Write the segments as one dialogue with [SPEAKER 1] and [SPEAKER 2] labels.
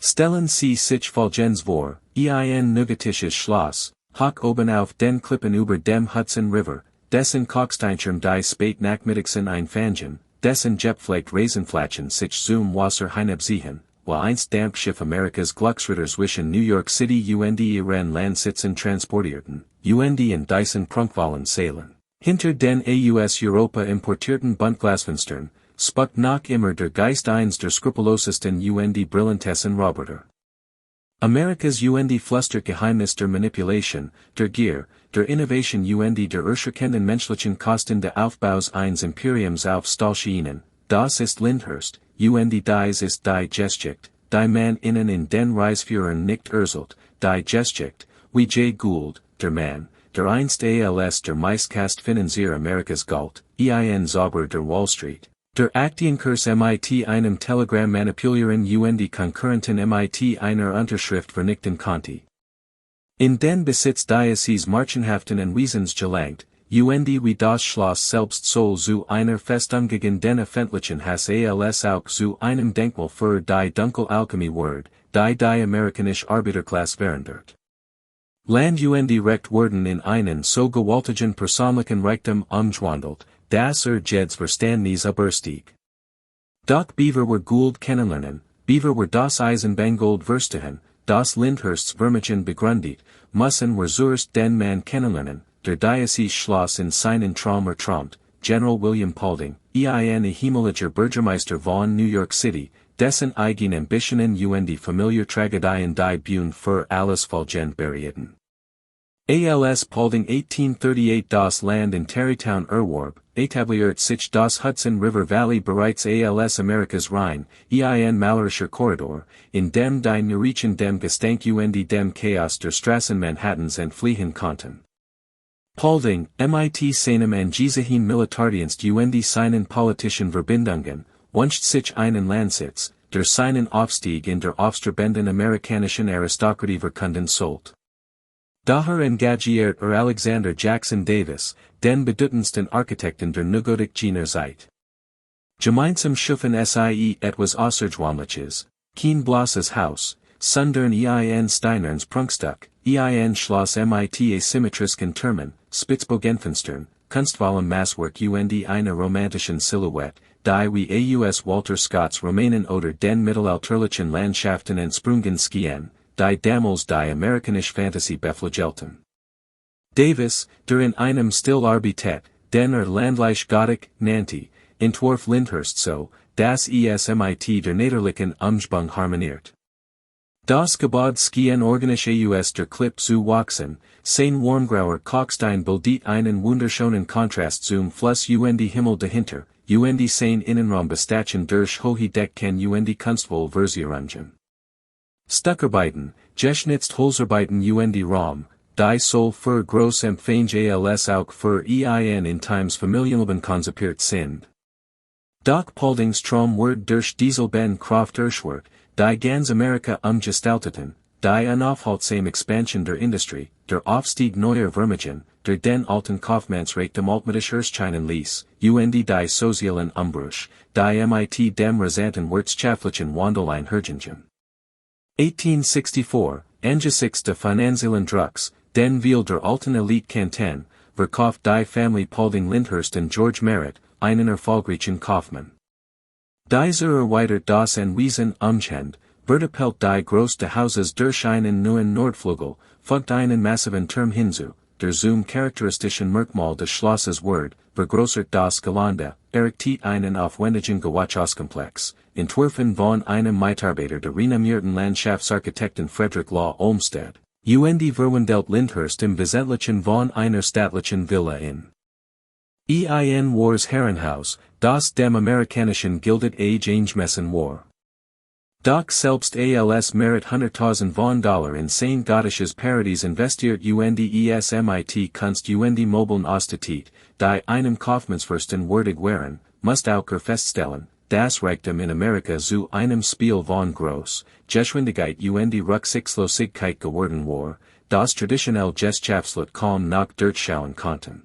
[SPEAKER 1] Stellen sich Folgens vor, neugotisches Schloss, hoch oben auf den Klippen über dem Hudson River, dessen Kalksteinschirm die Spätnachmittagsen einfangen, dessen Jepflegt Raisenflaschen sich zum Wasser hinabziehen, wo einst Dampfschiff Amerikas Glücksritter zwischen New York City und ihren Landsitzen transportierten, und in diesen Prunkvollen Sailen. Hinter den aus Europa importierten Buntglasfenstern, spuckt noch immer der Geist eines der skrupellosesten und brillantesten Roboter. Amerikas Flüstergeheimnis der Manipulation, der Gier, der Innovation der erschreckenden menschlichen Kosten des Aufbaus eines Imperiums auf Stahlschienen, das ist Lyndhurst, dies ist die Geschichte, die man ihnen in den Reichsführern nicht erzählt, die Geschichte, wie Jay Gould, der Mann, der einst als der meistcast Finanzier Amerikas galt, Zauberer der Wall Street. Der Aktienkurs mit einem Telegramm manipulieren und Konkurrenten mit einer Unterschrift vernichten konnte. In den Besitz dieses Marchenhaften und Wesens gelangt, wie das Schloss selbst soll zu einer Festung gegen den öffentlichen Hass als auch zu einem Denkmal für die dunkle Alchemie wird, die amerikanische Arbeiterklasse verhindert. Land recht worden in einen so gewaltigen persönlichen Reichtum umgewandelt, dass jetzt Verständnis überstieg. Doch Beaver were Gould kennenlernen, Beaver were das Eisenbahngold verstehen, das Lyndhursts Vermögen begründet, müssen wir zuerst den Mann kennenlernen, der dieses Schloss in seinen thront, General William Paulding, ehemaliger Bürgermeister von New York City, dessen eigene Ambitionen und familiar Tragödien die Bühne für alles Folgen bereiten. Als Paulding 1838 das Land in Tarrytown erwarb, etabliert sich das Hudson River Valley bereits als Amerikas Rhein, malerischer Korridor, in dem die Neureichen dem Gestank und dem Chaos der Straßen Manhattans entfliehen konnten. Paulding, mit seinem angesehenen Militärdienst und seinen politischen Verbindungen, wünscht sich einen Landsitz, der seinen Aufstieg in der aufstrebenden amerikanischen Aristokratie verkünden sollte. Daher engagiert Alexander Jackson Davis, den bedeutendsten Architekten der neugotischen Zeit. Gemeinsam schufen sie etwas Außergewöhnliches, kein bloßes Haus, sondern steinernes Prunkstück, Schloss mit asymmetrischen Türmen, Spitzbogenfenstern, kunstvollem Maßwerk und einer romantischen Silhouette, die wie aus Walter Scotts Romanen oder den mittelalterlichen Landschaften entsprungen skieren, die damals die amerikanische Fantasie beflagelten. Davis, der in einem Stil arbeitet, den landlich Gothic nannte, entwarf Lyndhurst so, dass mit der niederlichen Umgebung harmoniert. Das Gebäude skien organische aus der Klipp zu wachsen, sein warmgrauer Kalkstein bildet einen wunderschönen Kontrast zum Fluss und Himmel dahinter, und sein Innenraum bestachen durch hohe Decken und kunstvoll Verzierungen. Stuckarbeiten, geschnitzt Holzarbeiten und Raum, die soll für groß Empfänge als auch für in Times Familienleben konzipiert sind. Doch Pauldings Traum wird durch Dieselben Kraft erschwert, die ganz Amerika umgestalteten, die unaufhaltsame Expansion der Industrie, der Aufstieg neuer Vermögen, der den alten Kaufmannsreichtum altmodisch erscheinen ließ, und die sozialen Umbruch, die mit dem rasanten wirtschaftlichen Wandel einhergingen. 1864, angesichts der finanziellen Drucks, den Wiel der alten Elite kannten, verkauft die Familie Paulding Lyndhurst und George Merritt, einen erfolgreichen Kaufmann. Dieser erweitert das Anwesen umgehend, verdoppelt die Größe des Hauses durch einen neuen Nordflügel, fügt einen massiven Turm hinzu, der zum charakteristischen Merkmal des Schlosses wird, vergrößert das Gelände, errichtet einen aufwendigen Gewachhauskomplex, entworfen von einem Mitarbeiter der renommierten Landschaftsarchitekten Frederick Law Olmsted, und verwandelt Lyndhurst im Wesentlichen von einer stattlichen Villa in Wars Herrenhaus, das dem amerikanischen Gilded Age eingemessen war. Doch selbst als Merit 100.000 von Dollar in sein gotisches Paradies investiert und mit Kunst und mobilen Ästhetik, die einem Kaufmannsfürsten würdig wären, muss auch feststellen, das Reichtum in Amerika zu einem Spiel von Groß, Geschwindigkeit und Rücksichtslosigkeit geworden war, das traditionell Gesellschaftlich kaum noch durchschauen konnten.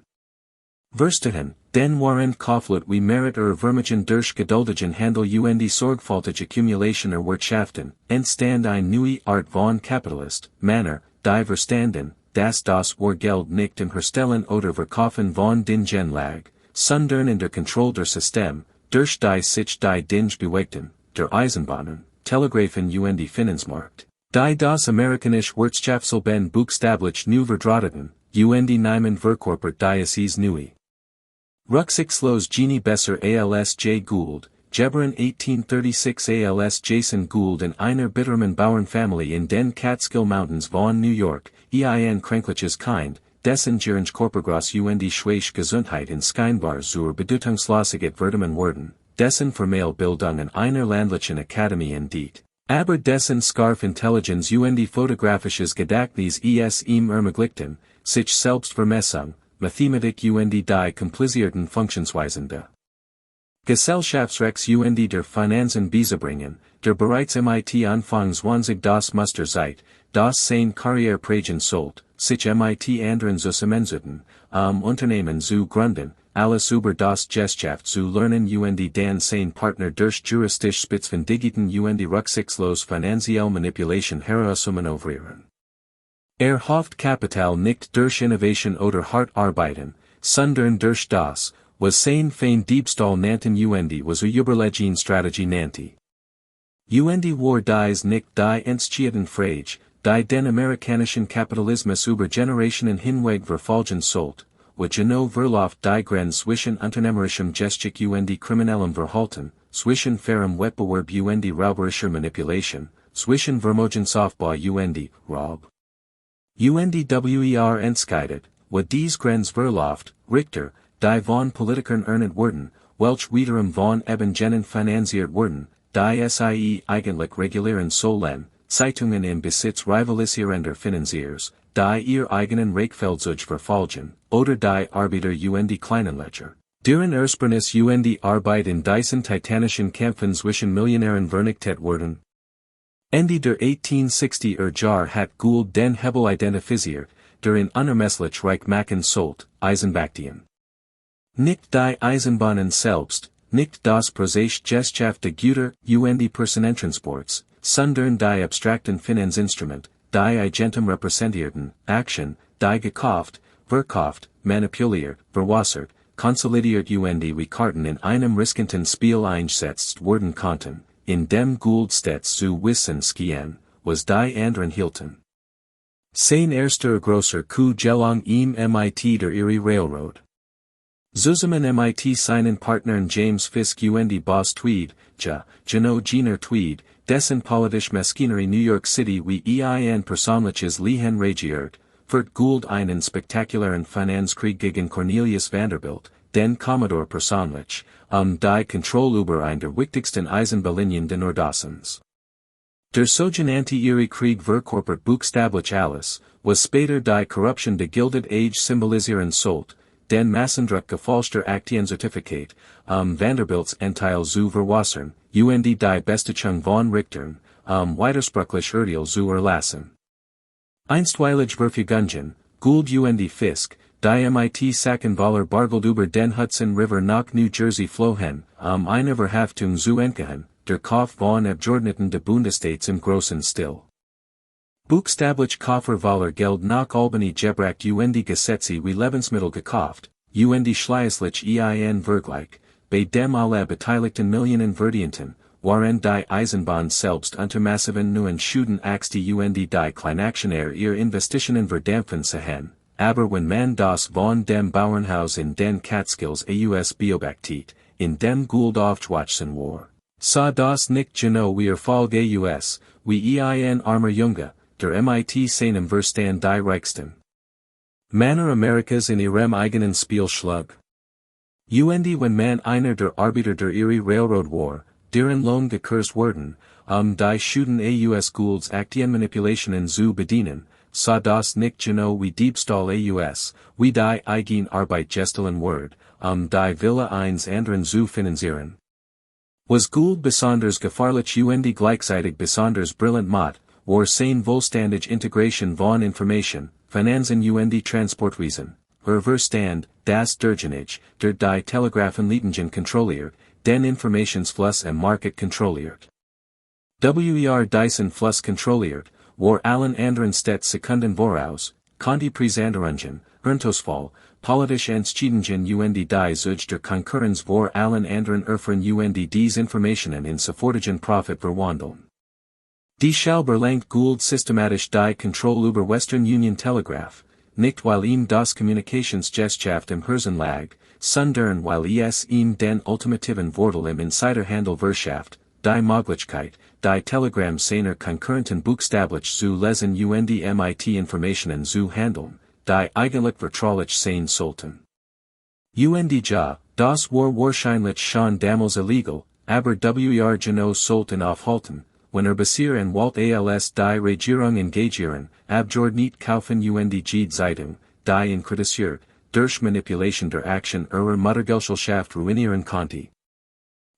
[SPEAKER 1] Vergessene, den waren Kauflut wie Merit vermigen durch geduldigen Handel und sorgfältige Accumulation Wirtschaften, entstand eine neue Art von Kapitalist, Manner, die verstanden, dass das Geld nicht im Herstellen oder Verkaufen von Dingen lag, sondern in der Kontrolle der System, durch die sich die Dinge bewegten, der Eisenbahnen, Telegraphen und Finanzmarkt, die das amerikanische Wirtschaftsleben buchstäblich neu verdrahteten, und niemand verkörpert dies neu. Rücksichtslos Genie besser als Jay Gould, geboren 1836 als Jason Gould in einer bittermen Bauernfamilie in den Catskill Mountains von New York, ein kränkliches Kind, dessen Geringe Körpergröße und schwache Gesundheit in scheinbar zur Bedeutungslosigkeit verdommen wurden, dessen formelle Bildung in einer ländlichen Akademie diet. Aber dessen scharfe Intelligenz und fotografisches Gedächtnis ihm ermöglichten, sich selbst Vermessung, Mathematik und die komplizierten Funktionsweisen der Gesellschaftsrechts und der Finanzen beizubringen, der bereits MIT Anfangs 20 das Muster seit, das seine Karriere prägen sollt, sich MIT anderen Zusammenzuten, Unternehmen zu gründen, alles über das Gesellschaft zu lernen und dann sein Partner durch juristisch Spitzfindigkeiten und rücksichtslos finanzielle Manipulation herauszumanövrieren. Hofft Kapital nicht durch Innovation oder hart arbeiten, sondern durch das, was sein fein Diebstahl nannten und was Überlegen Strategie nannte. Und war dies nicht die entscheidende Frage, die den amerikanischen Kapitalismus über Generationen hinweg verfolgen sollt, wo genau verläuft die Grenze zwischen unternehmerischem Geschick und kriminellem Verhalten, zwischen fairem Wettbewerb und rauberischer Manipulation, zwischen Vermögensaufbau und Raub. Und entscheidet, wo dies Grenze verläuft, Richter, die von Politikern ernet wurden, welch wiederum von eben jenen finanziert wurden, die sie eigentlich regulieren sollen, Zeitungen im Besitz rivalisierender Financiers, die ihr eigenen Reichfeldzug verfolgen, oder die Arbeiter und kleinen Ledger, deren Ersparnis und Arbeit in diesen titanischen Kämpfen zwischen Millionären vernichtet wurden. Ende der 1860er Jahre hat Gould den Hebel identifiziert, der in unermesslich reich machen sollt, Eisenbahnen. Nicht die Eisenbahnen selbst, nicht das prosaisch Gesellschaft der Güter und Personentransports, sondern die abstrakten Finanzinstrument, die Agentem repräsentierten, Action, die gekauft, verkauft, manipuliert, verwassert, konsolidiert und wie Karten in einem riskanten Spiel eingesetzt wurden konnten, in dem Gould stets zu wissen schien, was die anderen hielten. Sein erster großer Coup gelang im MIT der Erie Railroad. Zusammen MIT seinen Partnern James Fisk und Boss Tweed, Geno Jener Tweed, dessen politisch Maschinerie New York City wie ein persönliches Lehen regiert, führt Gould einen spektakulären Finanzkrieg gegen Cornelius Vanderbilt, den Commodore persönlich, die Kontrolle über eine der wichtigsten Eisenbahnlinien den Nordostens. Der sogenannte Erie Krieg verkörpert buchstäblich alles, was später die Corruption de Gilded Age symbolisieren sollt, den Massendruck gefälschter Aktiencertifikat, Vanderbilts Anteil zu verwassern, und die Bestechung von Richtern, widersprüchlich Urteil zu erlassen. Einstweilig Verfügungen, Gould und Fisk, die MIT Sackenballer Bargeld über den Hudson River nach New Jersey flohen, eine Verhaftung zu entgehen, der Kauf von Abgeordneten de Bundestates im großen Stil. Buchstäblich Kofferwaller Geld nach Albany gebracht und Gesetze wie Lebensmittel gekauft, und schließlich ein Vergleich, bei dem alle beteiligten Millionen verdienten, waren die Eisenbahn selbst unter massiven neuen Schulden axte und die Kleinaktionäre ihr Investitionen verdampfen sahen, aber wenn man das von dem Bauernhaus in den Catskills aus beobachtet, in dem Gould aufgewachsen war, sah das nicht genau wie Erfolg aus, wie ein armer Junge, der MIT seinem Verstand die reichsten Männer Amerikas in ihrem eigenen Spiel schlug. Und wenn man einer der Arbeiter der Erie Railroad war, deren Lohn gekürzt wurden, die Schulden aus Goulds Aktienmanipulationen zu bedienen, sah das nicht genau wie Diebstahl aus, wie die eigen Arbeit gestohlen ward, die Wille eines anderen zu finanzieren. Was Gould besonders gefahrlich und gleichzeitig besonders brillant macht, war sein vollständige Integration von Information, Finanzen und Transportwesen, Verstand, das Durchgänge, der die Telegrafenleitungen kontrolliert, den Informationsfluss am Markt kontrolliert. Diesen Fluss kontrolliert, war allen anderen Städten Sekunden voraus, konnte Präsenterungen, Ernstfall, politische Entscheidungen und die Zuge der Konkurrenz vor allen anderen Erfahren und diese Informationen in sofortigen Profit verwandeln. Die Schalber lenkt Gould systematisch die Kontrolle über Western Union Telegraph, nicht weil ihm das Kommunikationsgesellschaft im Herzen lag, sondern weil es ihm den ultimativen Vorteil im Insiderhandel verschafft, die Möglichkeit, die Telegramm seiner Konkurrenten buchstäblich zu lesen und mit Informationen zu handeln, die eigentlich vertraulich sein sollten. Und ja, das war wahrscheinlich schon damals illegal, aber genau sollten aufhalten, wenn Basier und Walt als die Regierung engagieren, abjord nicht kaufen und die Zeitung, die inkritisiert, durch Manipulation der Action Muttergesellschaft ruinieren konnte.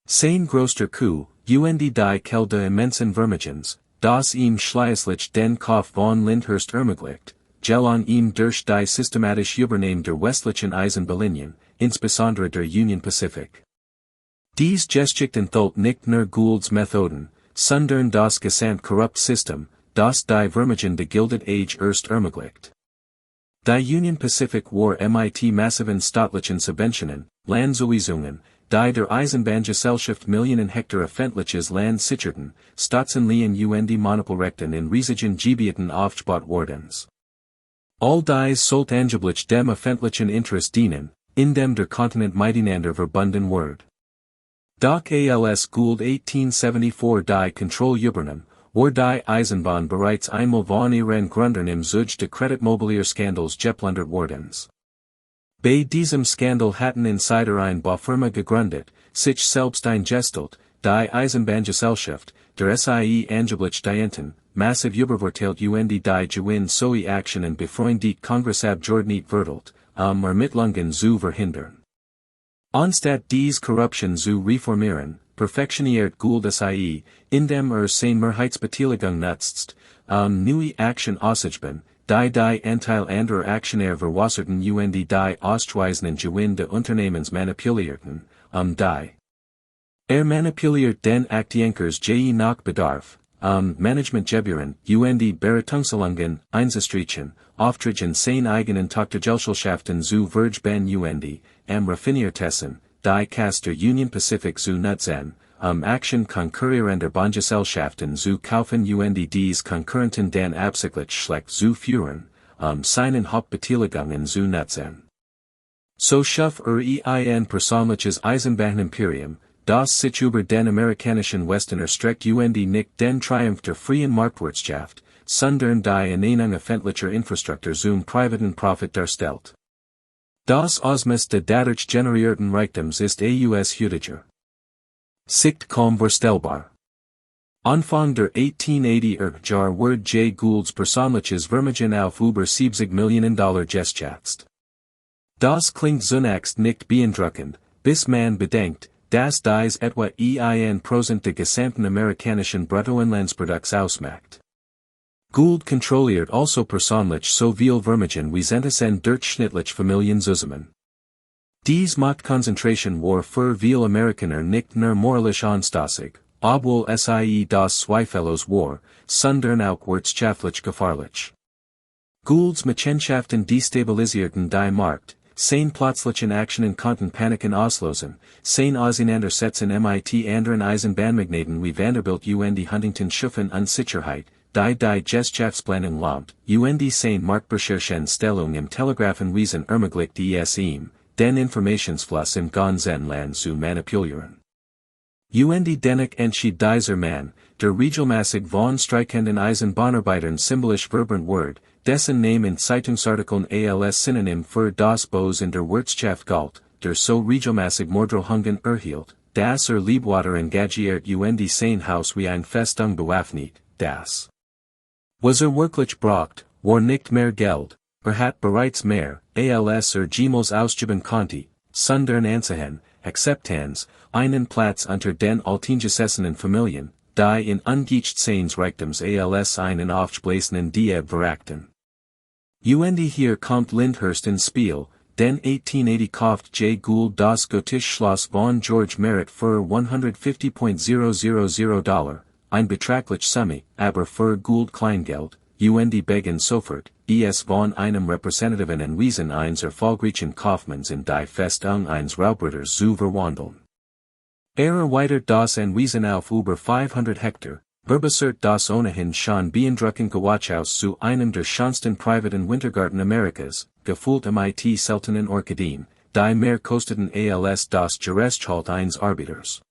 [SPEAKER 1] Sein größter Coup, und die Quelle de immensen Vermögens, das ihm schließlich den Kauf von Lyndhurst ermöglicht, gelang ihm durch die systematische Übernahme der westlichen Eisenbahnlinien, insbesondere der Union Pacific. Dies Geschichte enthielt nicht nur Goulds Methoden, sondern das gesamt korrupt System, das die Vermögen de Gilded Age erst ermöglicht. Die Union Pacific war mit massiven staatlichen Subventionen, Landzuweisungen, die der Eisenbahngesellschaft Millionen Hektar öffentliches Land sicherten, Staatsanleihen und Monopolrechten in riesigen Gebieten aufgebaut wurdens. All dies sollte angeblich dem öffentlichen Interest dienen, indem der Kontinent miteinander verbunden wird. Doch als Gould 1874 die Kontrolle übernahm, war die Eisenbahn bereits einmal von ihren Gründern im Zuge de Kreditmobilierskandals geplündert wordens. Bei diesem Skandal hatten Insider eine Baufirma gegründet, sich selbst eingestellt, die Eisenbahngesellschaft, der SIE angeblich dienten, massiv übervorteilt und die Gewinn sowie Aktionen befreundet Kongress abjord nicht verteilt, Ermittlungen zu verhindern. Anstatt dies Korruption zu reformieren, perfektioniert Gould SIE, indem seine Mehrheitsbeteiligung nutzt, neue Action auszuüben, die Anteil anderer Aktionäre verwasserten und die auszuweisenden Gewinn de Unternehmens manipulierten, die. Manipuliert den Aktienkers je nach Bedarf, Managementgebühren und die Beratungszahlungen einzustreichen, Aufträgen seine eigenen Tochtergesellschaften zu vergeben und raffiniertessen, die Kaste der Union Pacific zu nutzen, Action konkurrierender Bahngesellschaften zu kaufen und dies Konkurrenten dann absichtlich schlecht zu führen, seinen Hauptbeteiligungen zu nutzen. So schuf ein persönliches Eisenbahnimperium, das sich über den amerikanischen Westen erstreckt und nicht den Triumph der freien Marktwirtschaft, sondern die Ernennung öffentlicher Infrastruktur zum privaten Profit darstellt. Das Ausmaß der dadurch generierten Reichtums ist aus heutiger Sicht kaum vorstellbar. Anfang der 1880er Jahre wurde Jay Goulds persönliches Vermögen auf über 70 Millionen Dollar geschätzt. Das klingt zunächst nicht beeindruckend, bis man bedenkt, dass dies etwa 1% der gesamten amerikanischen Bruttoinlandsprodukts ausmacht. Gould kontrolliert also persönlich so viel Vermögen wie seine durchschnittlich Familien zusammen. Dies Machtkonzentration war für viele Amerikaner nicht nur moralisch anstößig, obwohl sie das zweifellos war, sondern auch wirtschaftlich gefahrlich. Goulds Machenschaften destabilisierten die Markt, sein plötzlichen Aktionen konnten Paniken auslösen, sein Auseinandersetzen mit anderen Eisenbahnmagnaten wie Vanderbilt und Huntington schufen Unsicherheit, die Gesellschaftsplanung lahmt, und sein Marktbeherrschende Stellung im Telegrafenwesen ermöglicht es ihm, den Informationsfluss im ganzen Land zu manipulieren. Und dennoch entschied dieser Mann, der regelmäßig von streikenden Eisenbahnarbeitern symbolisch verbrannt wird, dessen Name in Zeitungsartikeln als Synonym für das Böse in der Wirtschaft galt, der so regelmäßig Morddrohungen erhielt, dass Liebwater engagiert und sein Haus wie ein Festung bewaffnet, das. Was wirklich braucht, war nicht mehr Geld, hat bereits mehr, als jemals ausgeben konnte, sondern ansehen, akzeptanz, einen Platz unter den alteingesessenen Familien, die in ungeachtet seines Reichtums als einen aufgeblasenen Dieb verachten. Und hier kommt Lyndhurst ins Spiel, den 1880 kauft Jay Gould das gotische Schloss von George Merit für $150,000, ein betrachtlich Summe, aber für Gould Kleingeld, begen sofort, von einem Repräsentativen en Wesen eines erfolgreichen Kaufmanns in die Festung eines Raubritters zu verwandeln. Erweitert das en Wesen auf über 500 Hektar, verbessert das ohnehin schon beeindruckende Gewachhaus zu einem der schönsten privaten Wintergarten Amerikas, gefüllt mit seltenen Orchideen, die mehr kosteten als das Gerechtigkeit eines Arbeiters.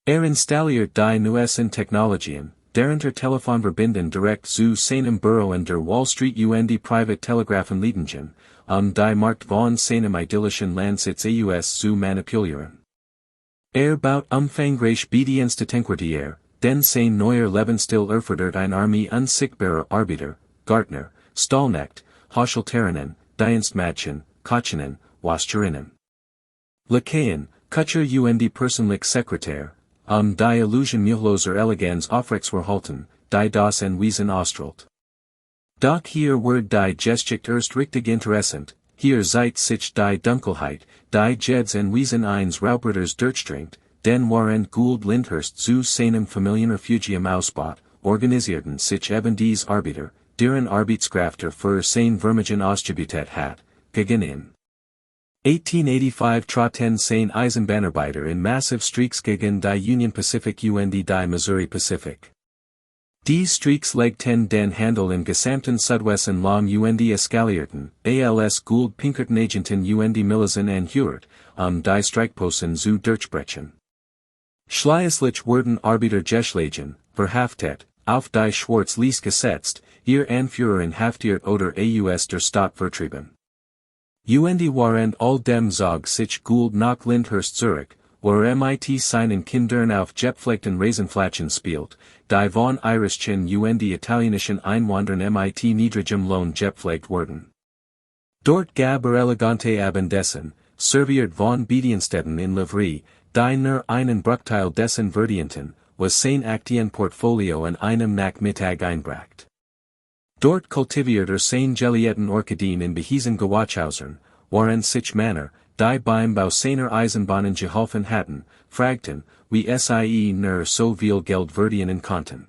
[SPEAKER 1] Installiert die neuesten Technologien, darunter Telefonverbinden direkt zu seinem Büro in der Wall Street Private Telegraphenleitungen, die Markt von seinem idyllischen Landsitz aus zu manipulieren. Baut umfangreich Bedienstetenquartier, den sein neuer Lebensstil erfordert eine Armee unsichtbarer Arbeiter, Gärtner, Stallknecht, Haushälterinnen, Dienstmädchen, Köchinnen, Wascherinnen. Lakaien, Kutscher persönlich Sekretär, die Illusion müheloser Eleganz aufrechtzuerhalten, die das en Wesen ausstrahlt. Doch hier wird die Geschichte erst richtig interessant, hier zeigt sich die Dunkelheit, die Jeds en Wesen eines Raubritters durchdringt, den waren Gould Lyndhurst zu seinem Familienrefugium ausbaut, organisierten sich eben dies Arbeiter, deren Arbeitskräfte für sein Vermögen ausgebutet hat, gegen ihn. 1885 traten sein Eisenbahnarbeiter in massive streaks gegen die Union Pacific die Missouri Pacific. Dies Streaks legten den Handel im gesamten Südwesten lang eskalierten, als Gould Pinkerton Agenten Millisen en Hewert, die Streikposten zu durchbrechen. Schließlich wurden Arbeiter geschlagen, verhaftet, auf die Schwarz-Liste gesetzt, ihr Anführer inhaftiert oder aus der Stadt vertrieben. Waren all dem Zog sich Gould nach Lyndhurst zurück, wo seinen Kindern auf gepflegten Raisenflaschen spielt, die von irischen italienischen Einwanderern niedrigem Lohn gepflegt wurden. Dort gab elegante Abendessen, serviert von Bediensteten in Livree, die nur einen Bruchteil dessen verdienten, was sein Aktienportfolio in einem Nachmittag einbracht. Dort kultiviert sein Gelietten Orchideen in behiesen Gewachhäusern, waren sich Männer, die beim Bau seiner Eisenbahnen geholfen hatten, fragten, wie sie nur so viel Geld verdienen konnten.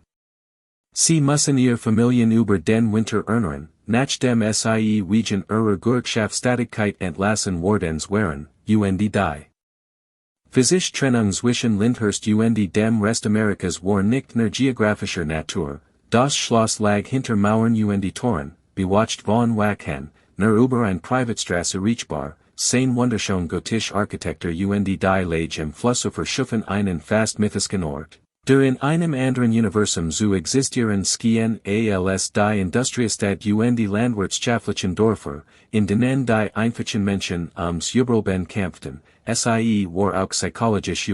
[SPEAKER 1] Sie müssen ihr Familien über den Winter ernähren, nachdem sie wegen ihrer Gewerkschaftstätigkeit entlassen worden waren, die. Physische-Trennung zwischen Lyndhurst dem Rest Amerikas war nicht nur geografischer Natur, das Schloss lag hinter Mauern Toren, bewacht von Wachen, nur über eine Privatstraße reachbar, sein wunderschön gotische Architektur die Lage im Flusse verschuffen einen fast mythischen Ort, der in einem anderen Universum zu existieren schien als die Industriestadt die landwirtschaftlichen Dörfer, in denen die einfachen Menschen ums Überleben kämpften, war auch psychologisch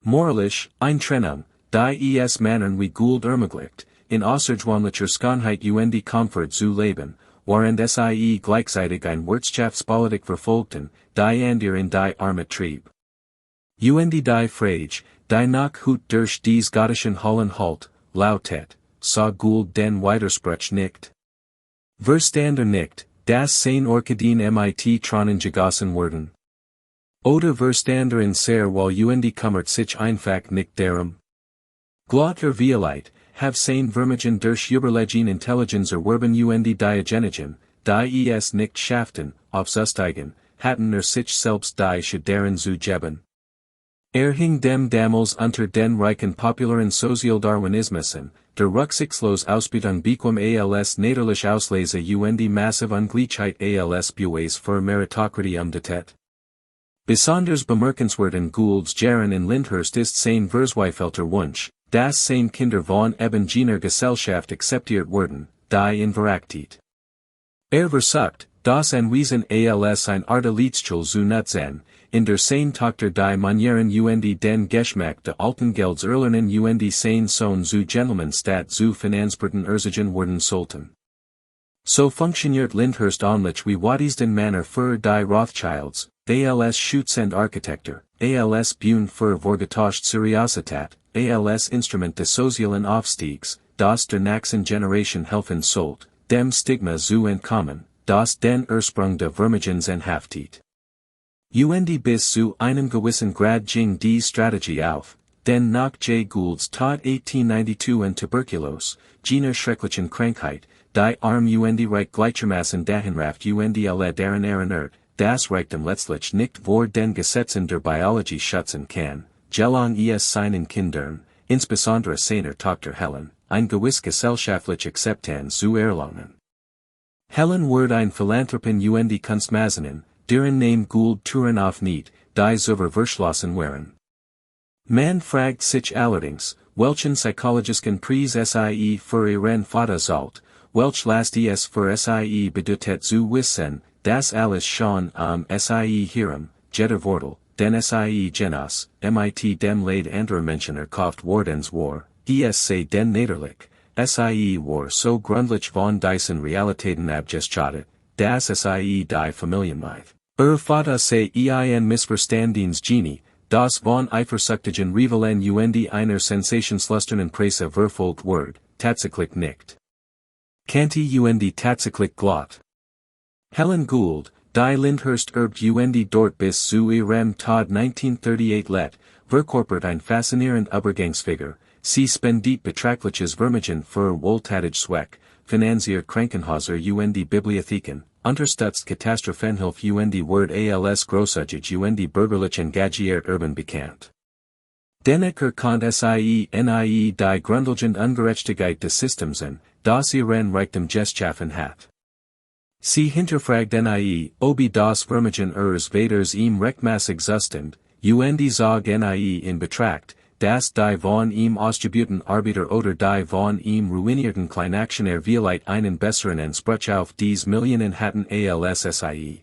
[SPEAKER 1] moralisch, eine Trennung, die Männern wie Gould ermöglicht, in außergewöhnlicher Schönheit Komfort zu leben, während sie gleichzeitig ein Wirtschaftspolitik verfolgten, die ihr in die Arme trieb. Die Frage, die nach Hut durch dies gottischen Holland halt, lautet, sah Gould den Widerspruch nicht? Verstander nicht, dass sein Orchideen tronen gegossen wurden? Oder verstander in sehr wohl kümmert sich einfach nicht darum? Glaubt Violite, have sein Vermögen durch Überlegen Intelligenz erwerben die Diagenigen, die es nicht schafften, aufzusteigen, hatten sich selbst die Schaderen zu geben. Hing dem damals unter den reichen popularen Sozialdarwinismusen, der rücksichtslos Ausbeutung bequem als naderlich Auslese die massive Ungleichheit als Beweis für Meritocratie umgetet. Besonders bemerkenswert in Goulds Jaren in Lyndhurst ist sein verzweifelter Wunsch, dass seine Kinder von eben jener Gesellschaft akzeptiert wurden, die in verachtet. Versucht, das en Wesen als ein Art Elitschul zu nutzen, in der sein Tochter die Manieren den Geschmack de alten Gelds erlernen sein Sohn zu Gentlemen statt zu Finanzberten erzigen worden sollten. So funktioniert Lyndhurst ähnlich wie den Manner für die Rothschilds, als Schützend Architektur, als Bühne für Vorgetäuscht Seriosität, als Instrument des sozialen Aufstiegs, das der nächsten Generation helfen sollt, dem Stigma zu entkommen, das den Ursprung der Vermigens en Haftit. Und bis zu einem gewissen Grad ging die Strategie auf, denn nach Jay Goulds Tod 1892 und Tuberkulose, jener schrecklichen Krankheit, die und Reich gleichermaßen dahinraft und alle deren erinnert, das Reichtum letztlich nicht vor den Gesetzen der Biologie schützen kann, gelang es seinen Kindern, insbesondere seiner Tochter Helen, ein gewiss gesellschaftlich Akzeptanz zu erlangen. Helen wird ein Philanthropin und Kunstmazenin, deren Name Gould Touren auf nicht, die über verschlossen waren. Man fragt sich allerdings, welchen psychologischen Preis sie für ihren Vater zahlt, welch last es für sie bedeutet zu wissen, das alles schon sie hierum, jeder Wortel, den sie genas, mit dem Leid anderer Menschen erkauft wordens war, se den Niederlich, sie war so grundlich von diesen Realitäten abgeschottet, dass sie die Familienmitglieder, Vater se ein Missverstandens genie, das von eifersüchtigen Rivalen und einer sensationslusternen Presse verfolgt wird, tatsächlich nicht. Kanti und tatsächlich glott. Helen Gould, die Lyndhurst und dort bis zu ihrem Tod 1938 let, verkörpert ein faszinierend Übergangsfigur, sie spendiert betrachtliches Vermögen für wohltätig Zweck, finanziert Krankenhäuser und Bibliotheken, unterstützt Katastrophenhilfe und wird als großzügig und bürgerlich engagiert urban bekannt. Dennoch erkannt sie die grundlegende Ungerechtigkeit des Systems an, das ihren Reichtum geschaffen hat. Sie hinterfragt ob das Vermögen ihres Vaters ihm rechtmäßig zustand, und zog in Betracht, dass die von ihm ausgebührten Arbeiter oder die von ihm ruinierten Kleinaktionär vielleicht einen besseren Anspruch auf dies Millionen hatten als sie.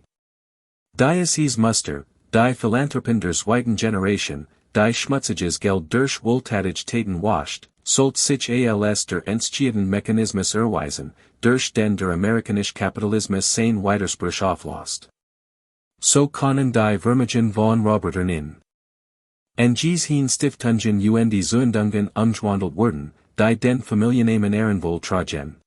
[SPEAKER 1] Dies Muster, die Philanthropin der zweiten Generation, die schmutziges Geld durch Wohltätigkeiten wascht, sollt sich als der entscheidenden Mechanismus erweisen, durch den der amerikanische Kapitalismus sein Widerspruch auflöst. So können die Vermögen von Robotern in Angesiehen Stiftungen und Zündungen umgewandelt werden, die den Familiennamen ehrenvoll tragen.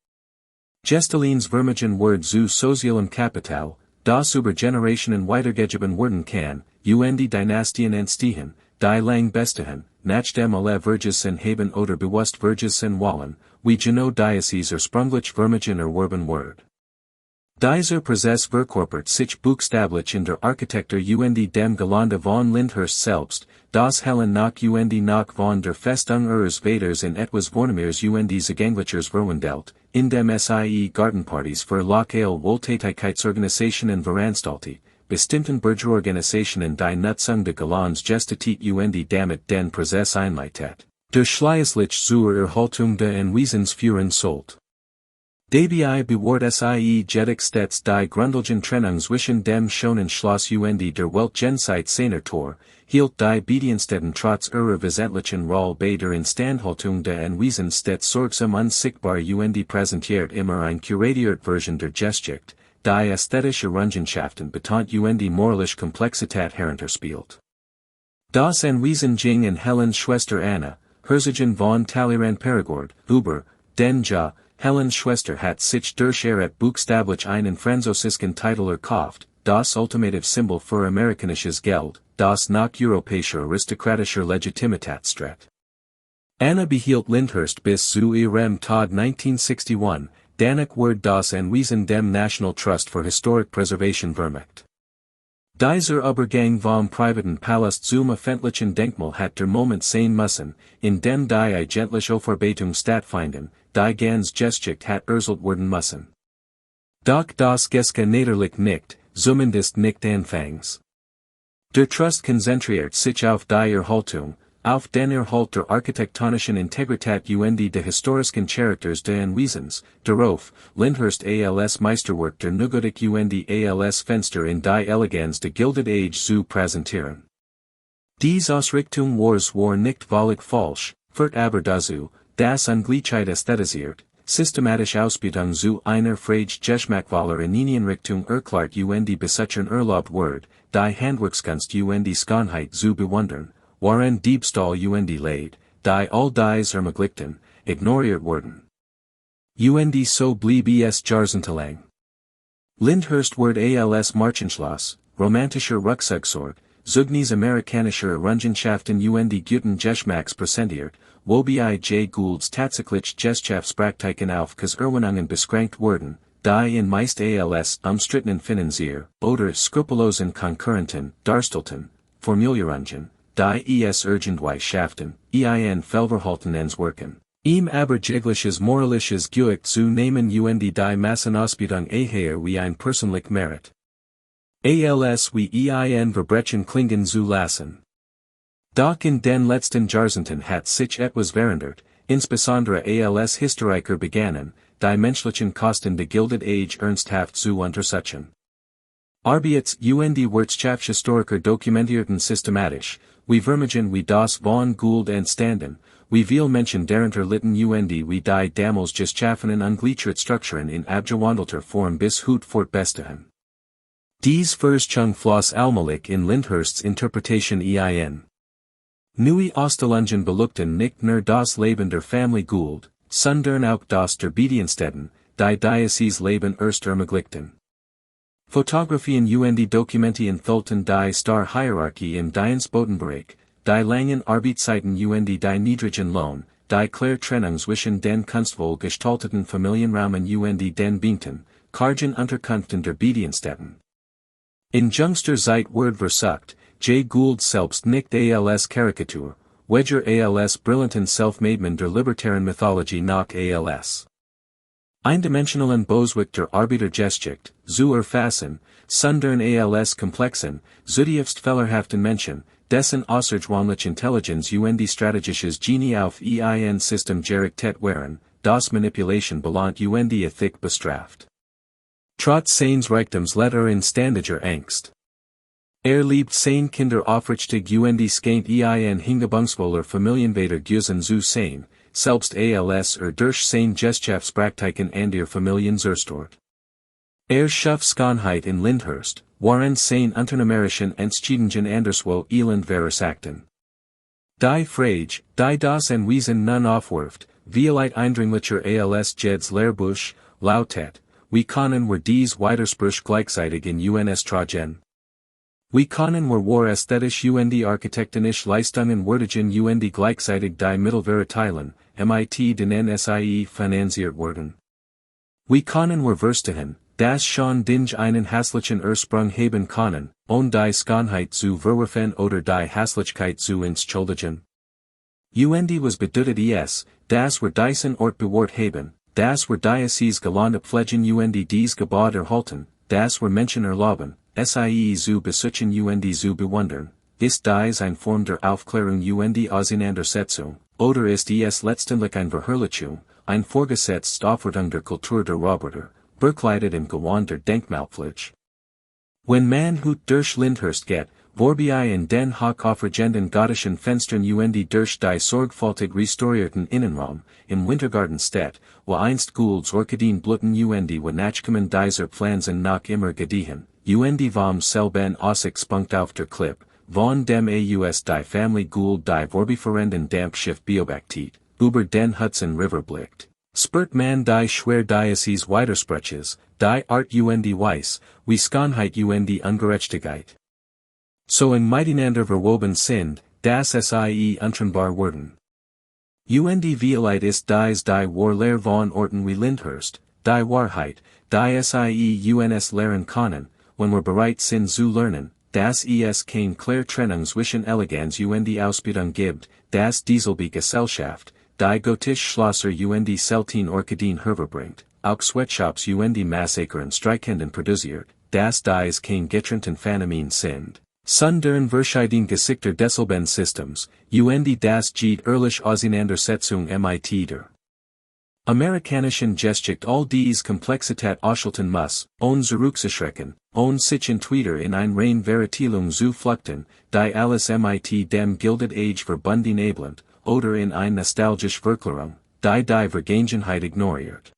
[SPEAKER 1] Gestalins Vermögen wird zu sozialem Kapital, das über Generationen weitergegeben werden kann, und Dynastien entstehen, die lang bestehen, nachdem alle vergessen haben oder bewusst vergessen wollen, wie genau dieses ursprünglich Vermögen erworben wird. Dieser Prozess verkörpert sich buchstäblich in der Architektur und dem Gelände von Lyndhurst selbst, das Helen nach und nach von der Festung ihres Vaters in etwas Vornehmers und zugänglichers verwandelt, indem sie Gartenpartys für lokale Wohltätigkeitsorganisationen veranstaltet, bestimmten Bürgerorganisationen die Nutzung de Geländes gestatet und damit den Prozess einleitet, der schließlich zur Erhaltung der Anwesens führen sollte. Dabei bewahrt sie jedoch stets die grundlegende Trennung zwischen dem schonen Schloss und der Weltgensheit seiner Tor, hielt die Bediensteten trotz ihrer wesentlichen Rolle bei der Instandhaltung der Anwesens stets sorgsam unsichtbar und präsentiert immer ein kuratiert Version der Geschichte, die ästhetische Errungenschaften betont und moralische Komplexität herunterspielt. Das Anwesen ging in Helens Schwester Anna, Herzogin von Talleyrand Perigord, über, den Helens Schwester hat sich durch buchstäblich einen französischen Titel erkauft, das ultimative Symbol für amerikanisches Geld, das nach europäischer aristokratischer Legitimität strebt. Anna behielt Lyndhurst bis zu ihrem Tod 1961, danach wurde das Anwesen dem National Trust for Historic Preservation vermacht. Dieser Übergang vom privaten Palast zum öffentlichen Denkmal hat der Moment sein müssen, in dem die eigentliche Aufarbeitung stattfinden, die ganz Geschichte hat erzählt werden müssen. Doch das Geschehen natürlich nicht, zumindest nicht anfangs. Der Trust konzentriert sich auf die Erhaltung, auf den Erhalt der architektonischen Integrität und der historischen Charakters des Anwesens, darauf, Lyndhurst als Meisterwerk der Neugotik und als Fenster in die Eleganz der Gilded Age zu präsentieren. Dies Ausrichtung war nicht völlig falsch, wird aber dazu, das Ungleichheit ästhetisiert, systematisch Ausbeutung zu einer Frage Geschmackvoller Richtung erklärt und besitzern erlaubt wird, die Handwerkskunst und Schönheit zu bewundern, waren Diebstahl und Leid, die all dies ermöglichten, ignoriert wurden. Und so blieb es jahrzehntelang. Lyndhurst Word als Marchenschloss, romantischer Rucksacksorg, Zugnis amerikanische Errungenschaften und guten Geschmacksprozentiert, wobei Jay Goulds tatsächlich Gesellschaftspraktiken auf Erwähnungen beschränkt wurden, die in meist als umstrittenen Finanzier, oder skrupellosen Konkurrenten, darstellten, Formulierungen, die es irgendwie schafften, Fehlverhalten ins Wirken. Aber jegliches moralisches Gewicht zu nehmen und die Massenausbildung eher wie ein persönlich Merit. Als wie Verbrechen klingen zu lassen. Doch in den letzten Jahrzehnten hat sich etwas verändert, insbesondere als Historiker begannen, die menschlichen Kosten der Gilded Age ernsthaft zu untersuchen. Arbeits und Wirtschaftshistoriker dokumentierten systematisch, wie Vermögen wie das von Gould entstanden, wie viel Menschen darunter litten und wie die damals geschaffenen Ungleichheitsstrukturen in abgewandelter Form bis heute fortbestehen. Dies Verschung floss allmählich in Lyndhursts Interpretation ein. Neue Ausstellungen belugten nicht nur das Leben der Familie Gould, sondern auch das der Bediensteten, die dieses Leben erst ermöglichten. Fotografien und Dokumenten enthalten die Star-Hierarchie im Dienstbotenbereich, die langen Arbeitszeiten und die niedrigen Lohn, die klare Trennung zwischen den kunstvoll gestalteten Familienrahmen und den Binkten, kargen Unterkünften der Bediensteten. In jüngster Zeit wird versucht, Jay Gould selbst nicht als Karikatur, Wedger als brillanten Selfmade-Man der libertären Mythologie nach als eindimensionalen Boswick der Arbeitergeschichte, zu erfassen, sondern als komplexen, zutiefst fehlerhaften Menschen, dessen außergewöhnliche Intelligenz und strategisches Genie auf ein System gerichtet waren, das Manipulation belohnt und Ethik bestraft. Trotz seines Reichtums lebt in ständiger Angst. Liebt seine Kinder aufrichtig und skenkt ein hingebungsvoller Familienvater Güsen zu sein, selbst als durch seine Gesellschaftspraktiken an der Familien zerstört. Schuf Schönheit in Lyndhurst, waren seine unternehmerischen Entscheidungen anderswo elend versagten. Die Frage, die das Anwesen nun aufwirft, vielleicht eindringlicher als Jeds Lehrbuch, lautet, wie können wir dies Widerspruch gleichzeitig in uns tragen? Wie können wir ästhetisch und architektonisch Leistungen würdigen und gleichzeitig die Mittelware teilen, den SIE finanziert werden? Wie können wir verstehen, dass schon Dinge einen hässlichen Ursprung haben können, ohne die Schönheit zu verwerfen oder die Hässlichkeit zu entschuldigen? Und was bedeutet es, dass wir diesen Ort bewahrt haben, dass wir dieses Gelände pflegen und dies Gebäude erhalten, dass wir Menschen erlauben, SIE zu besuchen und zu bewundern, ist dies eine Form der Aufklärung und Auseinandersetzung, oder ist es letztendlich eine Verherrlichung, ein vorgesetzte Aufwertung der Kultur der Roboter, bekleidet im Gewand der Denkmalpflicht? Wenn man heute durch Lyndhurst geht, vorbei in den hochaufregenden gotischen Fenstern und durch die sorgfältig restaurierten Innenraum, im Wintergarten steht, wo einst Goulds Orchideen blühten und wo Nachkommen dieser Pflanzen noch immer gediehen, und vom selben Aussichtspunkt auf der Klipp, von dem aus die Familie Gould die vorbeifahrenden Dampfschiff beobachtet, über den Hudson River blickt. Spürt man die schwer dieses Widersprüches, die Art und Weis, wie Schönheit und Ungerechtigkeit. So eng miteinander verwoben sind, dass sie untrennbar werden. Und vielleicht ist dies die Wahrlehre von Orten wie Lyndhurst, die Wahrheit, die sie uns lehren können, wenn wir bereit sind zu lernen, dass es keine klare Trennung zwischen Eleganz und Ausbildung gibt, dass dieselbe Gesellschaft, die gotische Schlosser und selten Orchideen hervorbringt, auch Sweatshops und Massacren Streikhänden produziert, dass dies kein getrennten Phänomen sind, sondern verschiedene Gesichter desselben Systems, und das geht ehrlich Auseinandersetzung mit der amerikanischen Geschichte all dies Komplexität ausschalten muss, ohne zurückzuschrecken, ohne sich entweder in ein rein Veritelung zu flüchten, die alles mit dem Gilded Age verbunden eblend, oder in ein nostalgische Verklärung, die Vergangenheit ignoriert.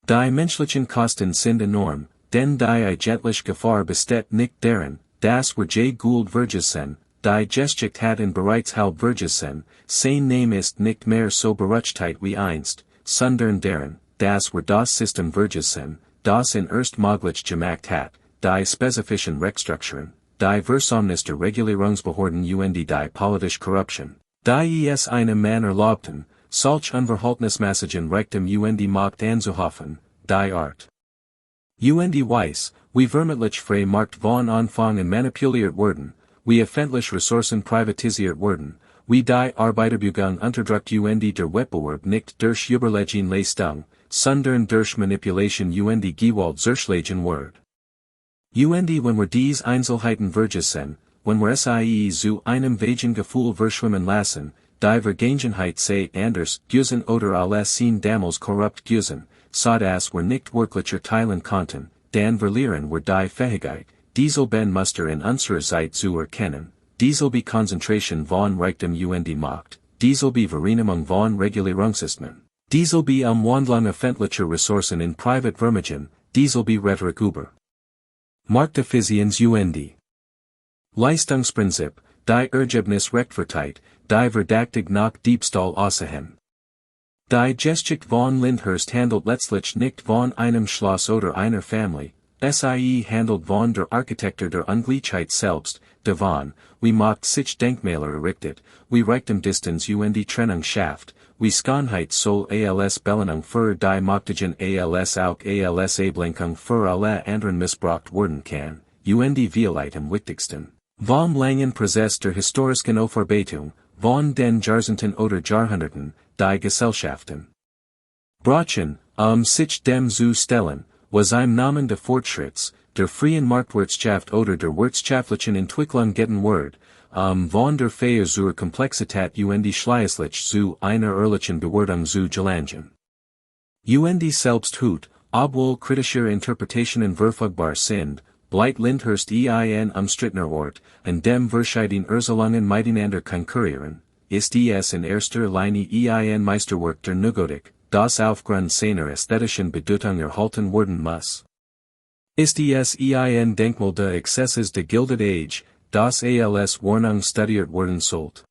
[SPEAKER 1] Die menschlichen Kosten sind enorm, denn die eigentliche Gefahr besteht nicht darin, dass wir Jay Gould vergessene, die Geschichte hat ihn bereits halb vergessen, sein Name ist nicht mehr so berüchtigt wie einst, sondern darin, dass wir das System vergessen, das in erst möglich gemacht hat, die spezifischen Rechtsstrukturen, die Versammlungsder Regulierungsbehörden und die politische Korruption, die es einem Mann erlaubten, solch Unverhältnismäßigen Reichtum und Macht anzuhäufen, die Art. Und Weiss, wie vermittlich frei Markt von Anfang an manipuliert wurden, wie öffentliche Ressourcen privatisiert wurden, wie die Arbeiterbewegungen unterdrückt und der Wettbewerb nicht durch Überlegung Leistung, sondern durch Manipulation und Gewalt zerschlagen wird. Und wenn wir diese Einzelheiten vergessen, wenn wir sie zu einem vagen Gefühl verschwimmen lassen, die Vergangenheit sei anders gewesen oder alles sind damals korrupt gewesen, so dass wir nicht wirklich erteilen konnten, dann verlieren wir die Fähigkeit, dieselben Muster in unserer Zeit zu erkennen, dieselbe Konzentration von Reichtum und Macht, dieselbe Vereinigung von Regulierungssystemen, dieselbe Umwandlung öffentlicher Ressourcen in Privatvermögen, dieselbe Rhetorik über Markteffizienz und Leistungsprinzip, die Ergebnisrechtfertigkeit, die Verdächtig nach Diebstahl aussehen. Die Geschichte von Lyndhurst handelt letztlich nicht von einem Schloss oder einer Familie, sie handelt von der Architektur der Ungleichheit selbst, davon, wie Macht sich Denkmäler errichtet, wie Reichtum Distanz und die Trennung schafft, wie Schönheit soll als Belohnung für die Mächtigen als auch als Ablenkung für alle anderen missbraucht werden kann, und vielleicht am wichtigsten. Vom langen Prozess der historischen Aufarbeitung, von den Jahrzehnten oder Jahrhunderten, die Gesellschaften brauchen, sich dem zu stellen, was im Namen des Fortschritts, der freien Marktwirtschaft oder der wirtschaftlichen Entwicklung getten wird, von der Feier zur Komplexität und schließlich zu einer ehrlichen Bewertung zu gelangen. Und selbst heute, obwohl kritische Interpretationen verfügbar sind, bleibt Lyndhurst ein umstrittener Ort, an dem verschiedene Erzählungen miteinander konkurrieren, ist es in erster Linie ein Meisterwerk der Neugotik, das aufgrund seiner ästhetischen Bedeutung erhalten werden muss. Ist es ein Denkmal des Exzesses der Gilded Age, das als Warnung studiert werden sollte?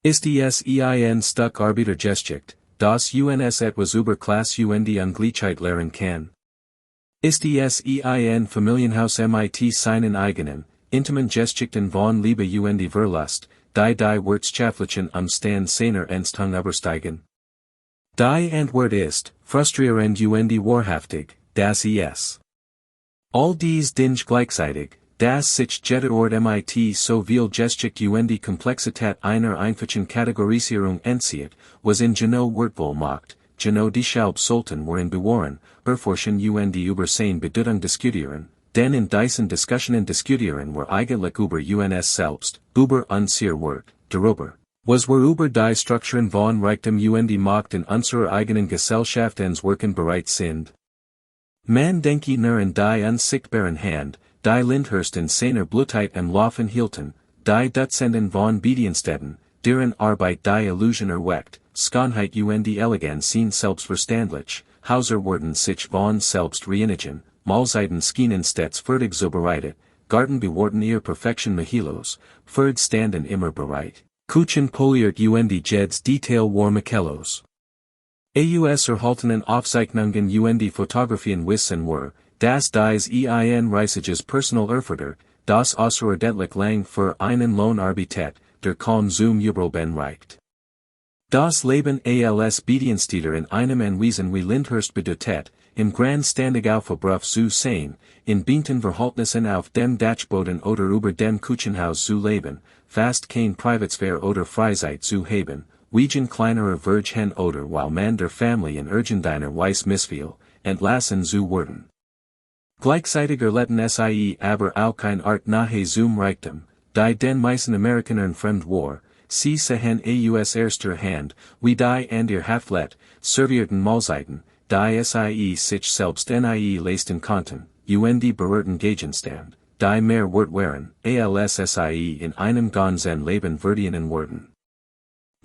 [SPEAKER 1] Ist es ein Stück Arbeitergeschichte, das uns etwas über Klasse und Ungleichheit lehren kann? Ist es ein Familienhaus mit seinen eigenen, intimen Geschichten von Liebe und Verlust, die wirtschaftlichen Umstand seiner Enstung übersteigen? Die Antwort ist, frustrierend und wahrhaftig, das es. All dies Dinge gleichzeitig, das sich jeder Ort mit so viel Geschichte und Komplexität einer einfachen Kategorisierung entzieht, was in genau wertvoll macht, genau deshalb sollten wir in bewahren, erforschen und über seine Bedeutung diskutieren, denn in diesen Diskussionen diskutieren wir eigentlich über uns selbst, über unser Wort, darüber, was wir über die Strukturen von Reichtum und Macht in unserer eigenen Gesellschaft wirken bereit sind. Man denke nur an die unsichtbaren Hand, die Lyndhurst in seiner Blutheit am Laufen hielten, die Dutzenden von Bediensteten, deren Arbeit die Illusion erweckt, Schönheit und Eleganz sind selbstverständlich, Häuser wurden sich von selbst reinigen, Mahlzeiten schienen stets fertig zubereitet, Garten bewahrten ihre Perfektion Mahilos, Pferd standen immer bereit, Kuchen poliert und jedes Detail war Makellos. Aus erhaltenen Aufzeichnungen und Fotografien wissen wir, dass dies ein riesiges Personalerfordert, das außerordentlich lang für einen Lohnarbeit, der kaum zum Jubelben reicht. Das Leben als Bediensteter in einem Anwesen wie Lyndhurst bedeutet, im grandstandig Aufberuf zu sein, in bestimmten Verhältnissen auf dem Dachboden oder über dem Kuchenhaus zu leben, fast kein Privatsphäre oder Freizeit zu haben, wegen kleinerer Vergehen oder weil man der Familie in irgendeiner Weise missfiel, entlassen zu werden. Gleichzeitig erletten sie aber auch kein Art nahe zum Reichtum, die den meisten Amerikanern fremd war, sie sehen aus erster Hand, wie die an ihr Haflet, servierten Mahlzeiten, die sie sich selbst nie leisten konnten, und berührten Gegenstand, die mehr wert waren, als sie in einem ganzen Leben verdienen würden.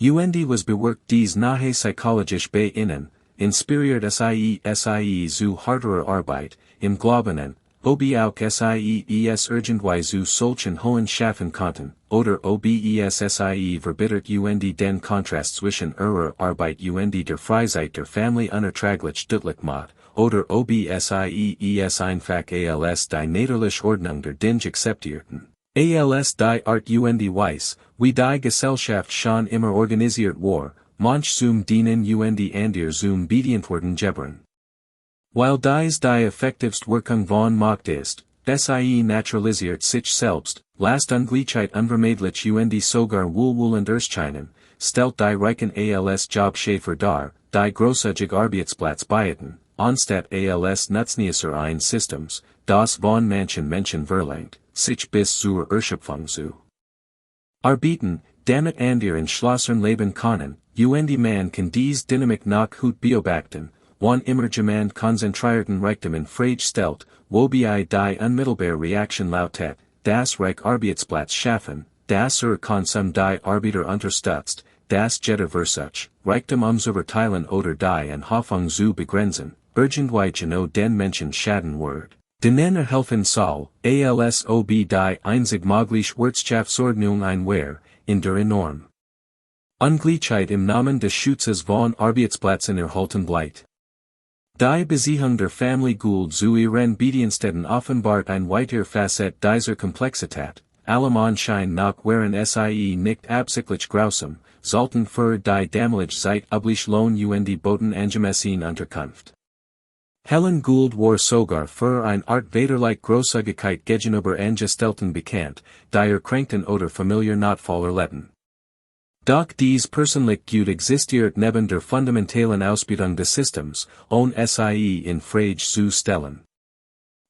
[SPEAKER 1] Und was bewirkt dies nahe psychologisch bei ihnen, inspiriert sie zu harterer Arbeit, im Glauben an, Obi auch SIEES irgendweise solchen hohen Schaffen konnten, oder OBESSIE verbittert den Kontrast zwischen ihrer Arbeit der Freizeit der Familie unerträglich deutlich macht, oder OBSIEES einfach als die natürliche Ordnung der Dinge akzeptierten. Als die Art Weiss, wie die Gesellschaft schon immer organisiert war, manch zum dienen ander zum bedient worden gebern. Weil dies die effektivst Wirkung von Macht ist, SIE naturalisiert sich selbst, last Ungleichheit unvermeidlich sogar wohlwollend erscheinen, stellt die Reichen als Jobschäfer dar, die großzügig Arbeitsplatz bieten, anstatt als Nutznießer ein Systems, das von manchen Menschen verlangt, sich bis zur Erschöpfung zu arbeiten, damit andere entschlossen leben können, man kann dies Dynamik nach gut beobachten, wann immer jemand konzentrierten Reichtum in Frage stellt, wobei die unmittelbare Reaktion lautet, das Reich Arbeitsplatz schaffen, das Konsum die Arbeiter unterstützt, das jeder Versuch, Reichtum zu verteilen oder die Anhoffnung zu begrenzen, irgendwei den Menschen schaden wird. Denen helfen soll, als ob die einzig mögliche Wirtschaftsordnung einwär, in der enorm Ungleichheit im Namen des Schutzes von Arbeitsplätzen erhalten bleibt. Die Besiehung der Familie Gould zu ihren Bediensteten offenbart ein weiter Facet dieser Komplexität, allem Anschein nach wären sie nicht absichtlich grausam, sollten für die damalige Zeit üblich Lohn boten angemessen Unterkunft. Helen Gould war sogar für eine Art Vaterlike Großzügigkeit gegenüber Angestellten bekannt, die erkrankten oder familiär Notfall erlitten. Doch dies persönlich Gut existiert neben der fundamentalen Ausbildung des Systems, ohne sie in Frage zu stellen.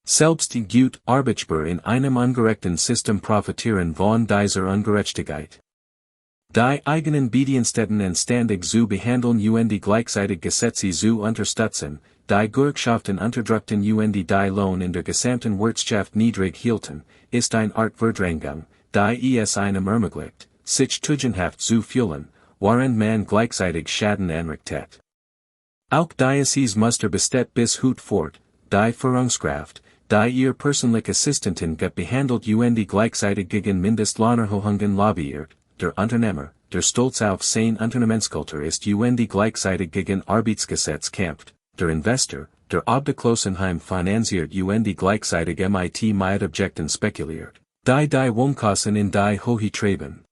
[SPEAKER 1] Selbst die Gut Arbeitgeber in einem ungerechten System profitieren von dieser Ungerechtigkeit. Die eigenen Bediensteten anständig zu behandeln gleichzeitig Gesetze zu unterstützen, die Gewerkschaften unterdrückten die Lohn in der gesamten Wirtschaft niedrig hielten, ist eine Art Verdrängung, die es einem ermöglicht, sich tugendhaft zu fühlen, während man gleichzeitig Schaden anrichtet. Auch dieses Muster besteht bis heute fort, die Führungskraft, die ihr persönliche Assistentin behandelt gleichzeitig gegen Mindestlohnerhöhungen lobbyiert, der Unternehmer, der stolz auf sein Unternehmenskultur ist gleichzeitig gegen Arbeitsgesetz kämpft, der Investor, der Obdachlosenheim finanziert gleichzeitig mit Objekten spekuliert, die Wohnkosten in die Höhe treiben.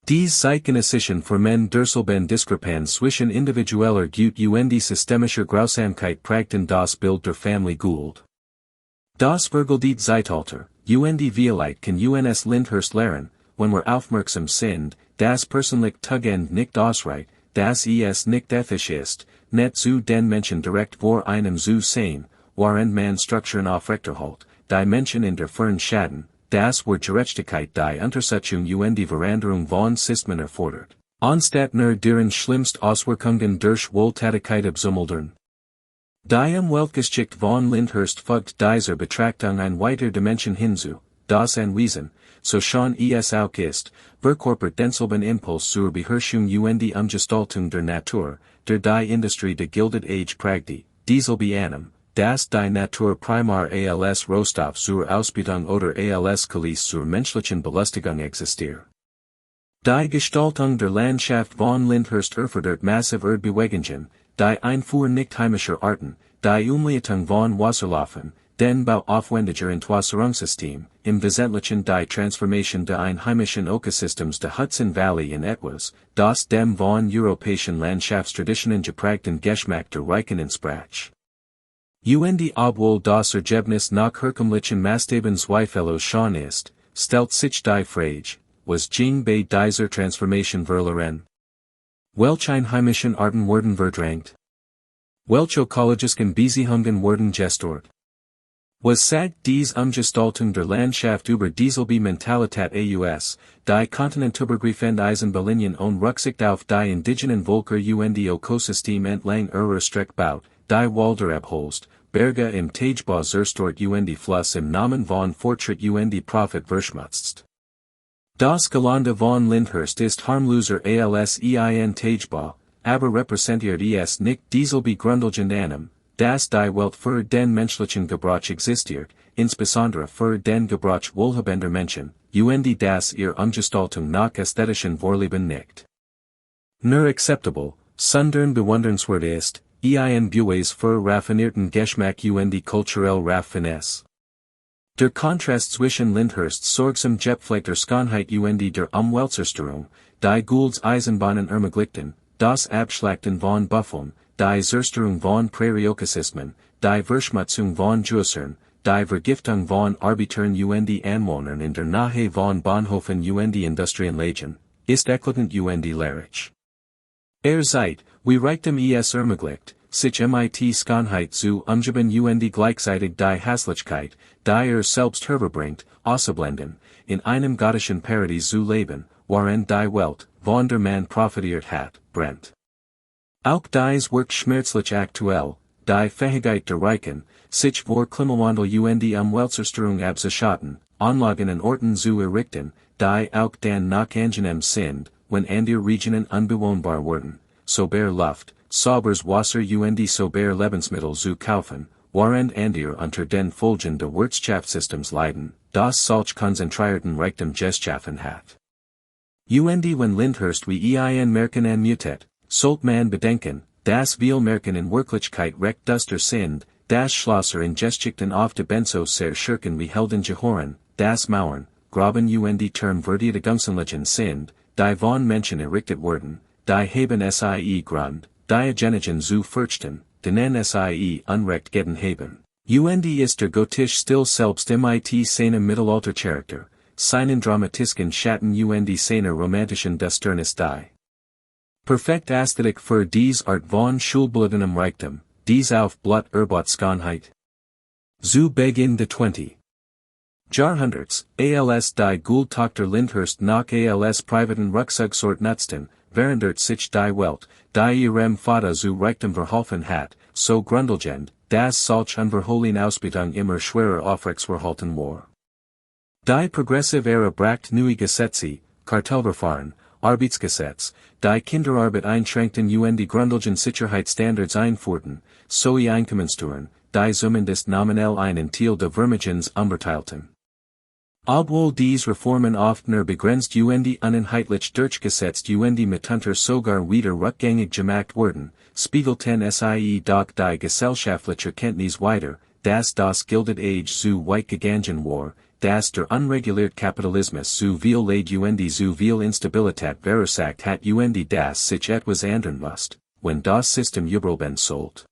[SPEAKER 1] Dies Zeitgenössischen vermen derselben Diskrepanz zwischen individueller Gut systemischer Grausamkeit prägten das Bild der Familie Gould. Das Goldene Zeitalter, Vielheit kann uns Lyndhurst lehren, wenn wir aufmerksam sind, das persönlich Tugend nicht ausreicht, dass es nicht ethisch ist, nicht zu den Menschen direkt vor einem zu sehen, während man Strukturen aufrechterhält, die Menschen in der Fern schaden, das wird Gerechtigkeit die Untersetzung Veränderung von Systemen erfordert, anstatt nur deren schlimmst Auswirkungen durch Wohltätigkeit abzumildern. Die Weltgeschichte von Lyndhurst folgt dieser Betrachtung ein weiter Dimension hinzu, das Anwesen, so schon es auch ist, verkörpert denselben Impuls zur Beherrschung Umgestaltung der Natur, der die Industrie der Gilded Age prägte, dieselbe Annahme, dass die Natur primär als Rohstoff zur Ausbeutung oder als Kulisse zur menschlichen Belustigung existiert. Die Gestaltung der Landschaft von Lyndhurst erfordert massive Erdbewegungen, die Einfuhr nicht heimischer Arten, die Umleitung von Wasserlaufen, den Bau aufwendiger Entwässerungssystem, im Wesentlichen die Transformation der einheimischen Ökosystems der Hudson Valley in etwas, das dem von europäischen Landschaftstraditionen geprägten Geschmack der Reichen entsprach. Obwohl das Ergebnis nach herkömmlichen Maßstäben zweifellos schon ist, stellt sich die Frage, was ging bei dieser Transformation verloren? Welche einheimischen Arten wurden verdrängt? Welche ökologischen Beziehungen wurden gestört? Was sagt dies Umgestaltung der Landschaft über dieselbe Mentalität aus, die kontinentübergreifend Eisenbahnlinien ohne Rücksicht auf die indigenen Völker Ökosystem entlang ihrer Strecke baut, die Wälder abholzt, Berge im Tagebau zerstört Fluss im Namen von Fortschritt Profit verschmutzt. Das Gelände von Lyndhurst ist harmloser als Tagebau, aber repräsentiert es nicht dieselbe grundlegende Annahme, das die Welt für den menschlichen Gebrauch existiert, insbesondere für den Gebrauch wohlhabender Menschen, das ihr Umgestaltung nach ästhetischen Vorlieben nicht nur acceptable, sondern bewundernswert ist, Beweis für raffinierten Geschmack kulturell Raffinesse. Der Kontrast zwischen Lyndhursts sorgsam gepflegter Schönheit der Umwälzerstörung, die Goulds Eisenbahnen-Ermöglichten, das Abschlachten von Buffeln, die Zerstörung von Prärieökosysmen, die Verschmutzung von Gewässern, die Vergiftung von arbiträren Anwohnern in der Nähe von Bahnhöfen Industrienlagen, ist eklatant lehrreich. Seit, wie Reichtum es ermöglicht, sich Schönheit zu umgeben gleichzeitig die Hässlichkeit, die selbst hervorbringt, auszublenden, in einem gottischen Paradies zu leben, worin die Welt, von der man profitiert hat, brennt. Auch dies wirkt schmerzlich aktuell, die Fähigkeit der Reichen, sich vor Klimawandel Umwälzerstörung abzuschotten, Anlagen und Orten zu errichten, die auch dann noch angenehm sind, wenn andere Regionen unbewohnbar werden, sauber Luft, sauberes Wasser sauber Lebensmittel zu kaufen, während andere unter den Folgen der Wirtschaftssystems leiden, das solch konzentrierten Reichtum geschaffen hat. Wenn Lyndhurst wie Merken anmutet, sollte man bedenken, dass viel Merken in Wirklichkeit recht duster sind, das Schlosser in Geschichten oft ebenso sehr schurken wie Helden gehören, das Mauern, Graben Termwürdigungseinlagen sind, die von Menschen errichtet wurden, die haben sie Grund, Diogenigen zu fürchten, denen sie Unrecht gegen haben. Ist der gotisch still selbst seinem Mittelaltercharakter, seinen dramatischen Schatten seiner romantischen Düsternis die. Perfekt Ästhetik für dies Art von schulblutenem Reichtum, dies auf Blatt Schönheit. Zu Beginn de 20. Jahrhunderts, als die Gould-Tochter Lyndhurst nach als privaten Rückzugsort nutzten, während sich die Welt, die ihrem Vater zu Reichtum verholfen hat, so grundlegend, dass solch unverhohlen Ausbeutung immer schwerer aufrechtzuerhalten war. Die progressive Ära bracht neue Gesetze, Kartellverfahren, Arbeitsgesetz, die Kinderarbeit einschränkten die grundlegenden Sicherheitsstandards einführten, sowie Einkommenssteuern, die zumindest nominell einen Teil der Vermögens umverteilten. Obwohl dies Reformen oft nur begrenzt uneinheitlich durchgesetzt mitunter sogar wieder rückgängig gemacht wurden, spiegelten sie doch die gesellschaftliche Kenntnis weiter, dass das Gilded Age zu weit gegangen war, dass der unregulierte Kapitalismus zu viel Leid zu viel Instabilität verursacht hat dass sich etwas ändern muss, wenn das System überall sollt.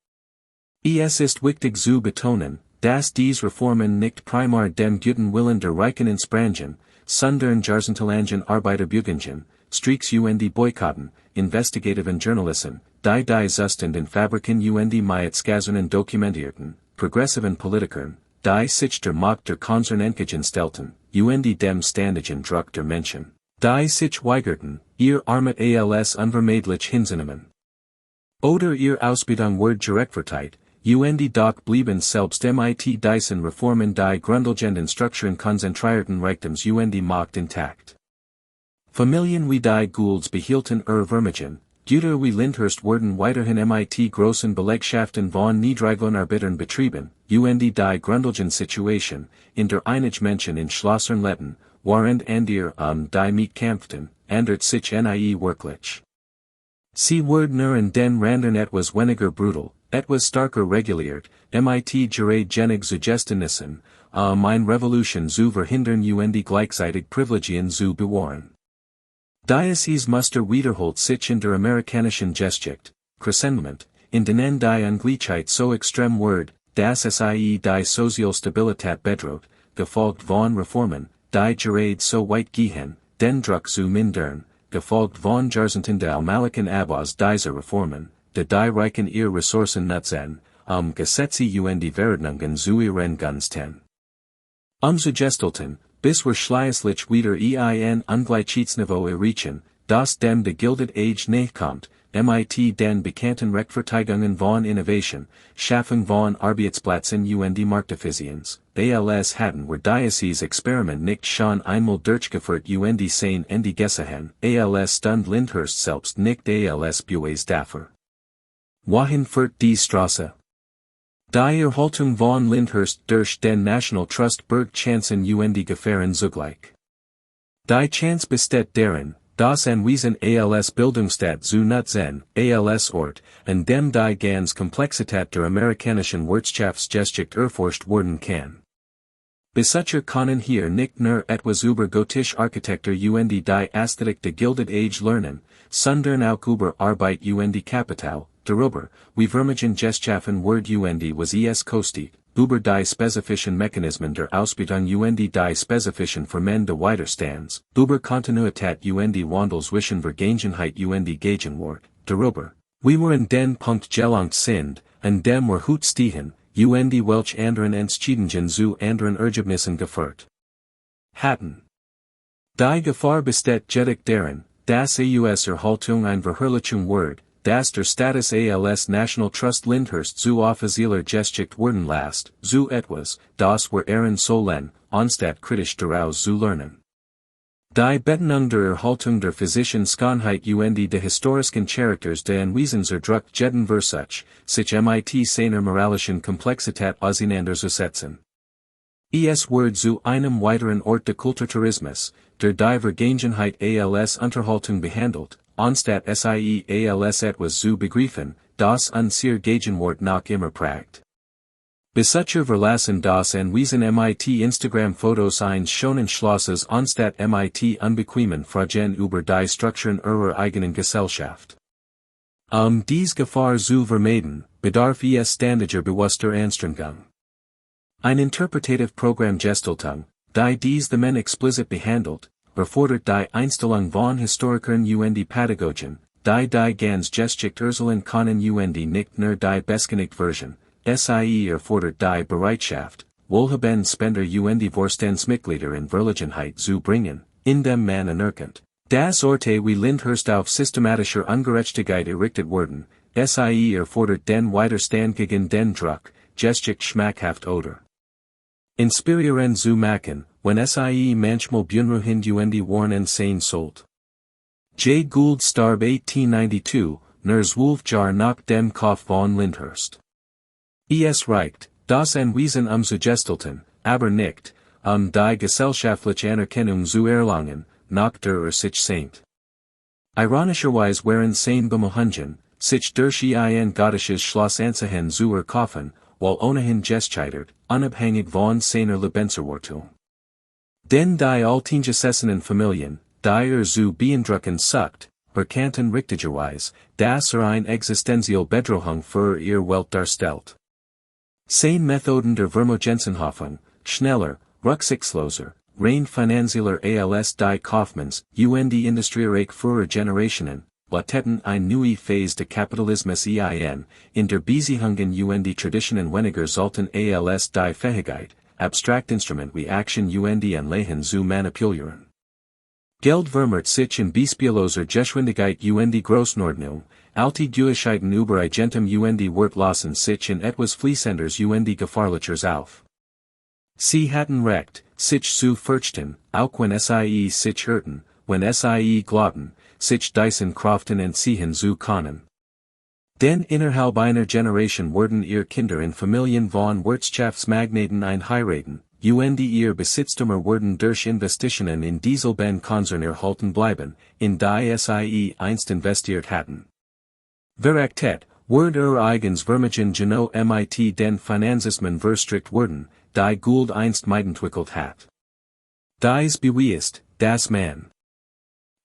[SPEAKER 1] Es ist wichtig zu betonen, dass dies Reformen nicht primär dem guten Willen der Reichen entsprangen, sondern jahrzehntelangen Arbeiterbewegungen, Streiks boykotten, investigativen Journalisten, die Zustand in Fabriken mit Skazonen dokumentierten, progressiven Politikern, die sich der Macht der Konzern entgegenstellten, dem ständigen Druck der Menschen, die sich weigerten, ihr Armut als unvermeidlich hinzunehmen. Oder ihr Ausbildung wurde gerechtfertigt, doch blieben selbst diesen Reformen die grundlegenden Strukturen konzentrierten Reichtums Macht intakt. Familien wie die Goulds behielten Vermögen, Güter wie Lyndhurst wurden weiterhin großen Belegschaften von Niedriglohnarbeitern betrieben, die grundlegende Situation, in der einige Menschen in Schlossern lebten, während andere die mitkämpften, ändert sich wirklich. Sie wurden nur in den Rändern etwas weniger brutal, etwas starker reguliert, gerade genig Suggestenissen, eine Revolution zu verhindern gleichzeitig Privilegien zu bewahren. Dies Muster wiederholt sich in der amerikanischen Geschichte, Crescendement, in denen die Ungleichheit so extrem wird, dass sie die Sozialstabilität bedroht, gefolgt von Reformen, die gerade so weit gehen, den Druck zu mindern, gefolgt von Jahrzehnten der allmählichen Abbas dieser Reformen, die Reichen ihre Ressourcen nutzen, Gesetze Verordnungen zu ihren Gunsten. Gestalten, bis wir schließlich wieder Ungleichheitsniveau erreichen, das dem de Gilded Age näherkommt, den bekannten Rechtfertigungen von Innovation, Schaffung von Arbeitsplätzen Markteffizienz, als hatten wir dieses Experiment nicht schon einmal durchgeführt sein gesehen, als stund Lyndhurst selbst nicht als Beweis dafür. Wohin führt die Straße? Die Erhaltung von Lyndhurst durch den National Trust berg Chancen und Gefahren zugleich. Die Chance besteht darin, das Anwesen als Bildungsstadt zu nutzen, als Ort, an dem die ganz Komplexität der amerikanischen Wirtschaftsgeschichte erforscht werden kann. Besucher können hier nicht nur etwas über gotische Architektur und die Ästhetik der Gilded Age lernen, sondern auch über Arbeit und Kapital, darüber, wie vermögen geschaffen wird und was es kostet, über die spezifischen Mechanismen der Ausbeutung und die spezifischen Formen der Widerstands, über Kontinuität und Wandel zwischen Vergangenheit und Gegenwart, darüber, wie wir an den Punkt gelangt sind, an dem wir heute stehen, und welch anderen Entscheidungen zu anderen Ergebnissen geführt hatten. Die Gefahr besteht jedoch darin, dass aus Erhaltung eine Verherrlichung wird, dass der Status als National Trust Lyndhurst zu offizieller Geschichte werden lässt, zu etwas, das wir ehren sollen, anstatt kritisch daraus zu lernen. Die Betonung der Erhaltung der physischen Schönheit und der historischen Charakters der Anwesen Druck jeden Versuch, sich mit seiner moralischen Komplexität auseinanderzusetzen. Es wird zu einem weiteren Ort der Kulturtourismus, der die Vergangenheit als Unterhaltung behandelt, anstatt sie als etwas zu begreifen, das unsere Gegenwart noch immer prägt. Besucher verlassen das Anwesen mit Instagram-Fotos eines schönen Schlosses anstatt mit unbequemen Fragen über die Strukturen ihrer eigenen Gesellschaft. Dies Gefahr zu vermeiden, bedarf es ständiger bewusster Anstrengung. Ein interpretative Programmgestaltung, die dies Themen explizit behandelt, erfordert die Einstellung von Historikern und Pädagogen, die ganz Geschichte erzählen können und nicht nur die beschleunigte Version. Sie erfordert die Bereitschaft, wohlhabende Spender und Vorstandsmitglieder in Verlegenheit zu bringen, indem man anerkennt, dass Orte wie Lyndhurst auf systematischer Ungerechtigkeit errichtet wurden, sie erfordert den Widerstand gegen den Druck, Geschichte schmackhaft oder inspirieren zu machen, wenn sie manchmal beunruhigend und warnend sein sollt. Jay Gould starb 1892, nur 12 Jahre nach dem Kauf von Lyndhurst. Es reicht, das Anwesen zu gestalten, aber nicht, die gesellschaftliche Anerkennung zu erlangen, nach der sich sehnt. Ironischerweise waren seine Bemühungen, sich durch ein gotisches Schloss anzuhängen zu erkaufen, while ohnehin gescheitert, unabhängig von seiner Lebenserwartung. Denn die alteingesessenen Familien, die zu beeindrucken sucht, bekannten richtigerweise, dass ein existenziell Bedrohung für ihr Welt darstellt. Seine Methoden der Vermögenshoffnung, schneller, rücksichtsloser, rein finanzieller als die Kaufmanns, und industriereich für Generationen, leiteten eine neue Phase des Kapitalismus in der Beziehungen und Traditionen weniger sollten als die Fähigkeit, Abstraktinstrument wie Action und Anleihen zu manipulieren. Geld vermehrt sich in bespieloser Geschwindigkeit und Großordnung, alte Gewissheiten über Eigentum und Wert lassen sich in etwas fließenders und gefahrlichers auf. Sie hatten recht, sich zu fürchten, auch wenn sie sich irrten, wenn sie glaubten, sich diesen Kraften entziehen zu können. Denn innerhalb einer Generation wurden ihr Kinder in Familien von Wirtschaftsmagnaten einheiraten, und ihr Besitztümer wurden durch Investitionen in dieselben Konzerne erhalten bleiben, in die sie einst investiert hatten. Veritat, wird eigens Vermögen genau mit den Finanzismen verstrickt worden, die Gould einst mitentwickelt hat. Dies beweist, dass man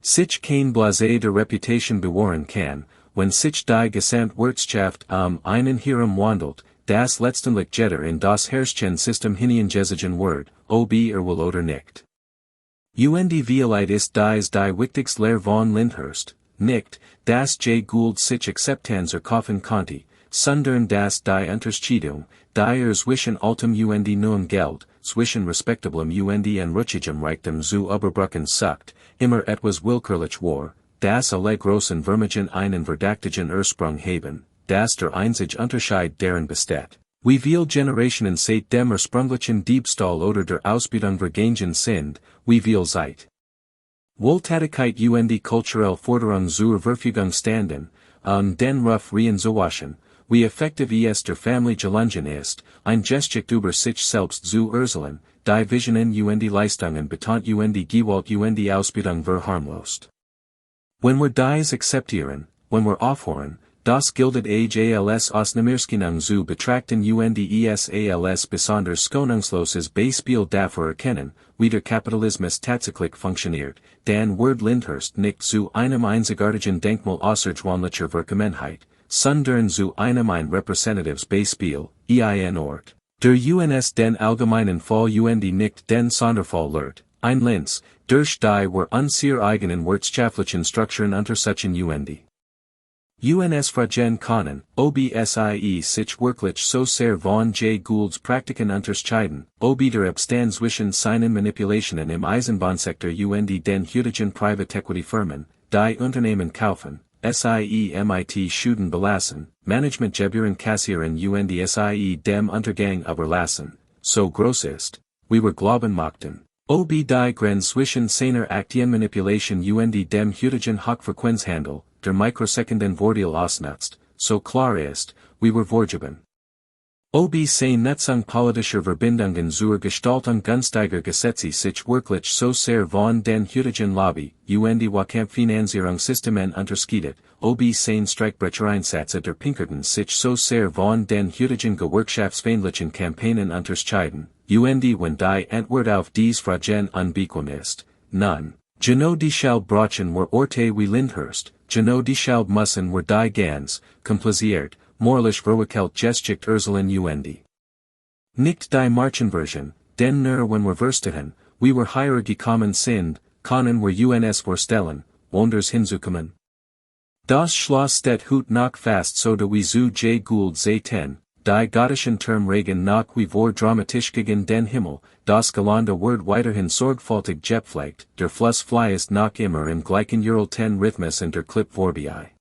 [SPEAKER 1] sich kein Blasé der Reputation bewahren kann, wenn sich die Gesamtwirtschaft einen Hirn wandelt, das letztendlich jeder in das Herrschensystem hineingezogen wird, ob will oder nicht. Und Vielheit ist dies die wichtigste Lehre von Lyndhurst, nicht, dass Jay Gould sich akzeptanz kaufen konnte, sondern dass die Unterscheidung, die zwischen altem und neuem Geld, zwischen respektablem und enrichigem Reichtum zu überbrücken sucht, immer etwas willkürlich war, dass alle großen Vermögen einen verdächtigen Ursprung haben, dass der einzige Unterschied darin besteht, wie viel Generationen seit dem ursprünglichen Diebstahl oder der Ausbeutung vergangen sind, wie viel seit Wohltätigkeit und kulturelle Forderung zur Verfügung standen, den Ruf zu waschen, wie effektiv ist der Family Gelungen ist, ein Geschichte über sich selbst zu erzählen, die Visionen und Leistungen betont und Gewalt und Ausbildung verharmlost. Wenn wir dies akzeptieren, wenn wir aufhören, das Gilded Age als Ausnahmeerscheinung zu betrachten und es als besonders schonungsloses Beispiel dafür erkennen, wie der Kapitalismus tatsächlich funktioniert, dann wird Lyndhurst nicht zu einem einzigartigen Denkmal außergewöhnlicher Wirksamkeit, sondern zu einem ein repräsentatives Beispiel, ein Ort, der uns den allgemeinen Fall und nicht den Sonderfall lehrt, ein Linz, durch die wir uns ihre eigenen wirtschaftlichen Strukturen untersuchen und uns fragen können, ob sie sich wirklich so sehr von Jay Goulds Praktiken unterscheiden, ob der Abstand zwischen seinen Manipulationen im Eisenbahnsektor und den heutigen Private Equity Firmen, die Unternehmen kaufen, mit Schulden belassen, Managementgebühren kassieren und dem Untergang überlassen, so groß ist, wie wir glauben möchten. Ob die Grenze zwischen seiner Aktienmanipulation und dem heutigen Hochfrequenzhandel, der Mikrosekunden Vorteil ausnutzt, so klar ist, wie wir vorgeben. Ob seine Nutzung politischer Verbindungen zur Gestaltung günstiger Gesetze sich wirklich so sehr von den heutigen Lobby, und Wahlkampffinanzierungssystemen unterscheidet, ob seine Streikbrechereinsatze der Pinkerton sich so sehr von den heutigen gewerkschaftsfeindlichen Kampagnen unterscheiden, und wenn die Antwort auf dies Fragen unbequem ist, nun, genau deshalb brauchen wir Orte wie Lyndhurst, genau deshalb müssen wir die ganz, kompliziert, moralisch verwickelt Geschichte erzählen und nicht die Marchenversion, denn nur wenn wir verstehen, wie wir hierher gekommen sind, können wir uns vorstellen, woanders hinzukommen. Das Schloss steht heute noch fast so wie zu Jay Gould sehen, die gotischen Türmen noch wie vor dramatisch gegen den Himmel, das Gelände wird weiterhin sorgfältig gepflegt, der Fluss fließt noch immer im gleichen uralten Rhythmus und der Klipp vorbei.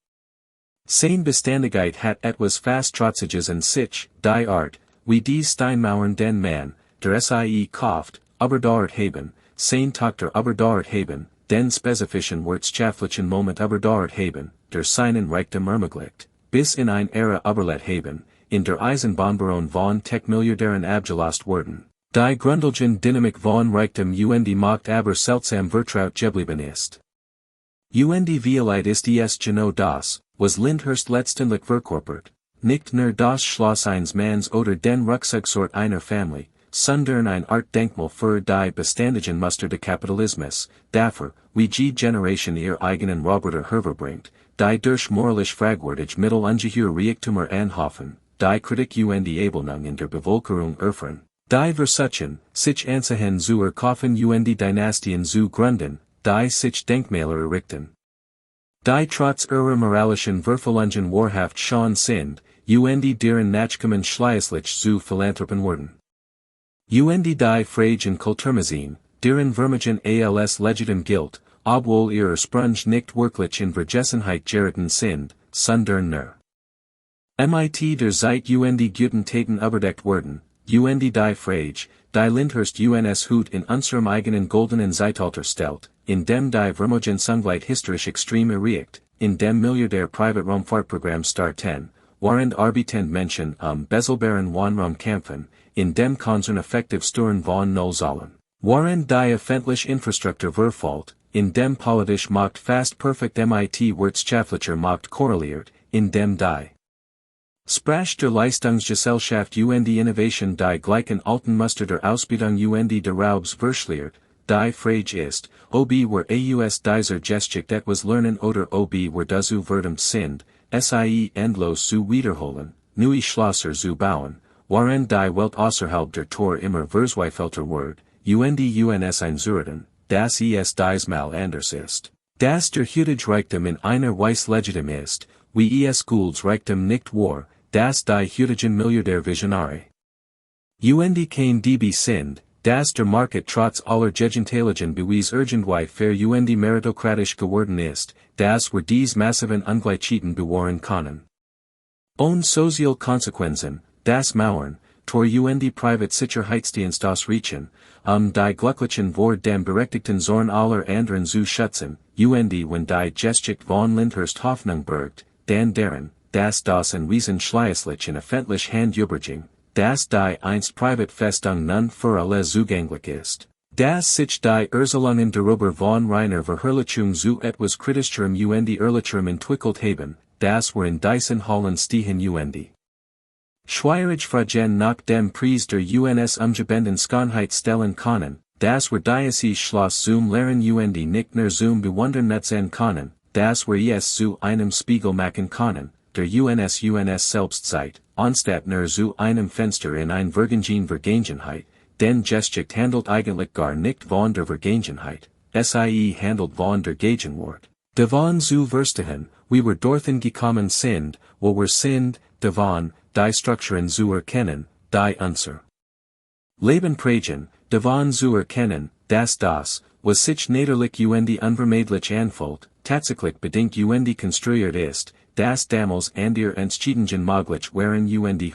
[SPEAKER 1] Seine Beständigkeit hat etwas fast Trotziges in sich, die Art, wie die Steinmauern den Mann, der kauft, aber dort haben, seine Tochter aber dort haben, den spezifischen wirtschaftlichen Moment aber dort haben, der seinen Reichtum ermöglicht, bis in ein Ära überlet haben, in der Eisenbahnbaron von Tech-Milliardären abgelost wurden, die grundlegende Dynamik von Reichtum und Macht aber seltsam vertraut geblieben ist. Und Vielheit ist es genau das, was Lyndhurst letztendlich verkörpert, nicht nur das Schloss eines Manns oder den Rucksacksort einer Familie, sondern ein Art Denkmal für die beständigen Muster des Kapitalismus, dafür, wie die Generation ihr eigenen Roboter hervorbringt, die durch moralisch fragwürdige Mittel ungeheuer Reichtümer anhoffen, die Kritik und Ablehnung in der Bevölkerung erfahren, die versuchen, sich anzuhören zu erkaufen und Dynastien zu gründen, die sich Denkmäler errichten. Die trotz ihrer moralischen Verfehlungen wahrhaft schon sind, und deren Nachkommen schließlich zu Philanthropen wurden. Und die Fragen Kulturmagazin, deren Vermögen als legitim gilt, obwohl ihre Sprung nicht wirklich in Vergessenheit geraten sind, sondern nur mit der Zeit und guten Taten überdeckt wurden, und die Frage, die Lyndhurst uns Hut in unserem eigenen Goldenen Zeitalter stellt, in dem die Vermögensungleichheit historisch extrem erregt, in dem Milliardär Private Raumfahrtprogramm starten, während arbeitende Menschen bezahlbaren Wohnraum kämpfen, in dem Konzern effektiv Steuern von Null zahlen, während die öffentliche Infrastruktur verfällt, in dem politisch Macht fast perfekt mit wirtschaftlicher Macht korreliert, in dem die Sprache der Leistungsgesellschaft und Innovation die gleichen alten Muster der Ausbildung und der Raubs verschleiert, die Frage ist, ob wir aus dieser Geschichte etwas lernen oder ob wir dazu verdammt sind, endlos zu wiederholen, neue Schlösser zu bauen, während die Welt außerhalb der Tor immer verzweifelter wird, und uns einzureden, dass es diesmal anders ist, dass der heutige Reichtum in einer Weise legitim ist, wie es Goulds Reichtum nicht war, dass die heutigen Milliardär Visionare und kein DB sind, dass der Market trotz aller Gegentaligen Beweis irgendwie fair und meritokratisch geworden ist, dass wir dies massiven Ungleichheiten bewahren können. Ohne sozial Konsequenzen, das Mauern, Tor und Private Sicherheitsdienst ausreichen, die glücklichen vor dem berechtigten Zorn aller anderen zu schützen, und wenn die Geschichte von Lyndhurst Hoffnung birgt, dann deren, das Wesen schließlich in öffentlich Hand übrigen, das die einst Privatfestung nun für alle zugänglich ist. Das sich die Ursachen darüber von reiner Verherrlichung zu etwas Kritischerem Ehrlicherem entwickelt haben, das wir in diesen Hallen stehen schwierig Fragen nach dem Preis der UNS umgebenden Schönheit stellen können, das wir dieses Schloss zum Lehren nicht nur zum Bewundern nutzen können, das wir es zu einem Spiegel machen können, der UNS selbst zeigt, anstatt nur zu einem Fenster in ein Vergangenheit, denn Geschichte handelt eigentlich gar nicht von der Vergangenheit, sie handelt von der Gegenwart. Davon zu verstehen, wie wir dorthin gekommen sind, wo wir sind, davon, die Strukturen zu erkennen, die unser Leben prägen, davon zu erkennen, dass das, was sich natürlich unvermeidlich anfühlt, tatsächlich bedingt konstruiert ist, dass damals an der Entscheidungen möglich waren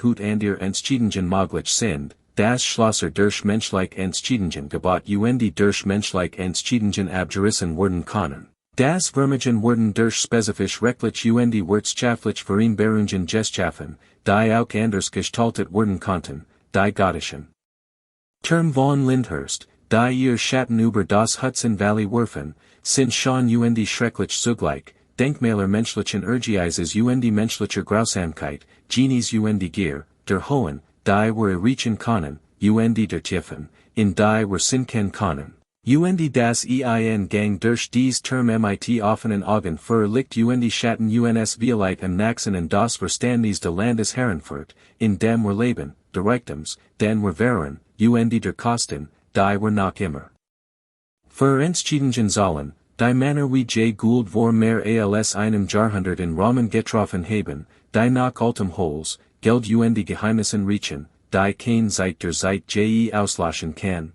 [SPEAKER 1] heute an der Entscheidungen möglich sind, das Schlosser durch menschliche Entscheidungen gebaut durch menschliche Entscheidungen abgerissen werden können. Das Vermögen werden durch spezifisch rechtlich wirtschaftlich Vereinbarungen geschaffen, die auch anders gestaltet werden konnten, die gotischen Türmen von Lyndhurst, die ihr Schatten über das Hudson Valley werfen, sind schon schrecklich zugleich, Denkmäler menschlichen Ehrgeizes menschlicher Grausamkeit, Genies Gier, der Hohen, die wir erreichen können, der Tiefen, in die wir sinken können. Das Gang durch dies Term mit offenen Augen verlicht Schatten vielleicht im Nachsen und das Verständnis des Landes Herrenfurt, in dem wir leben, der Reichtums, den wir wären, der Kosten, die wir noch immer verentscheiden sollen, die Männer wie Jay Gould vor mehr als einem Jahrhundert in Rahmen getroffen haben, die nach altem Holz, Geld Geheimnissen riechen, die kein Zeit der Zeit je auslöschen kann,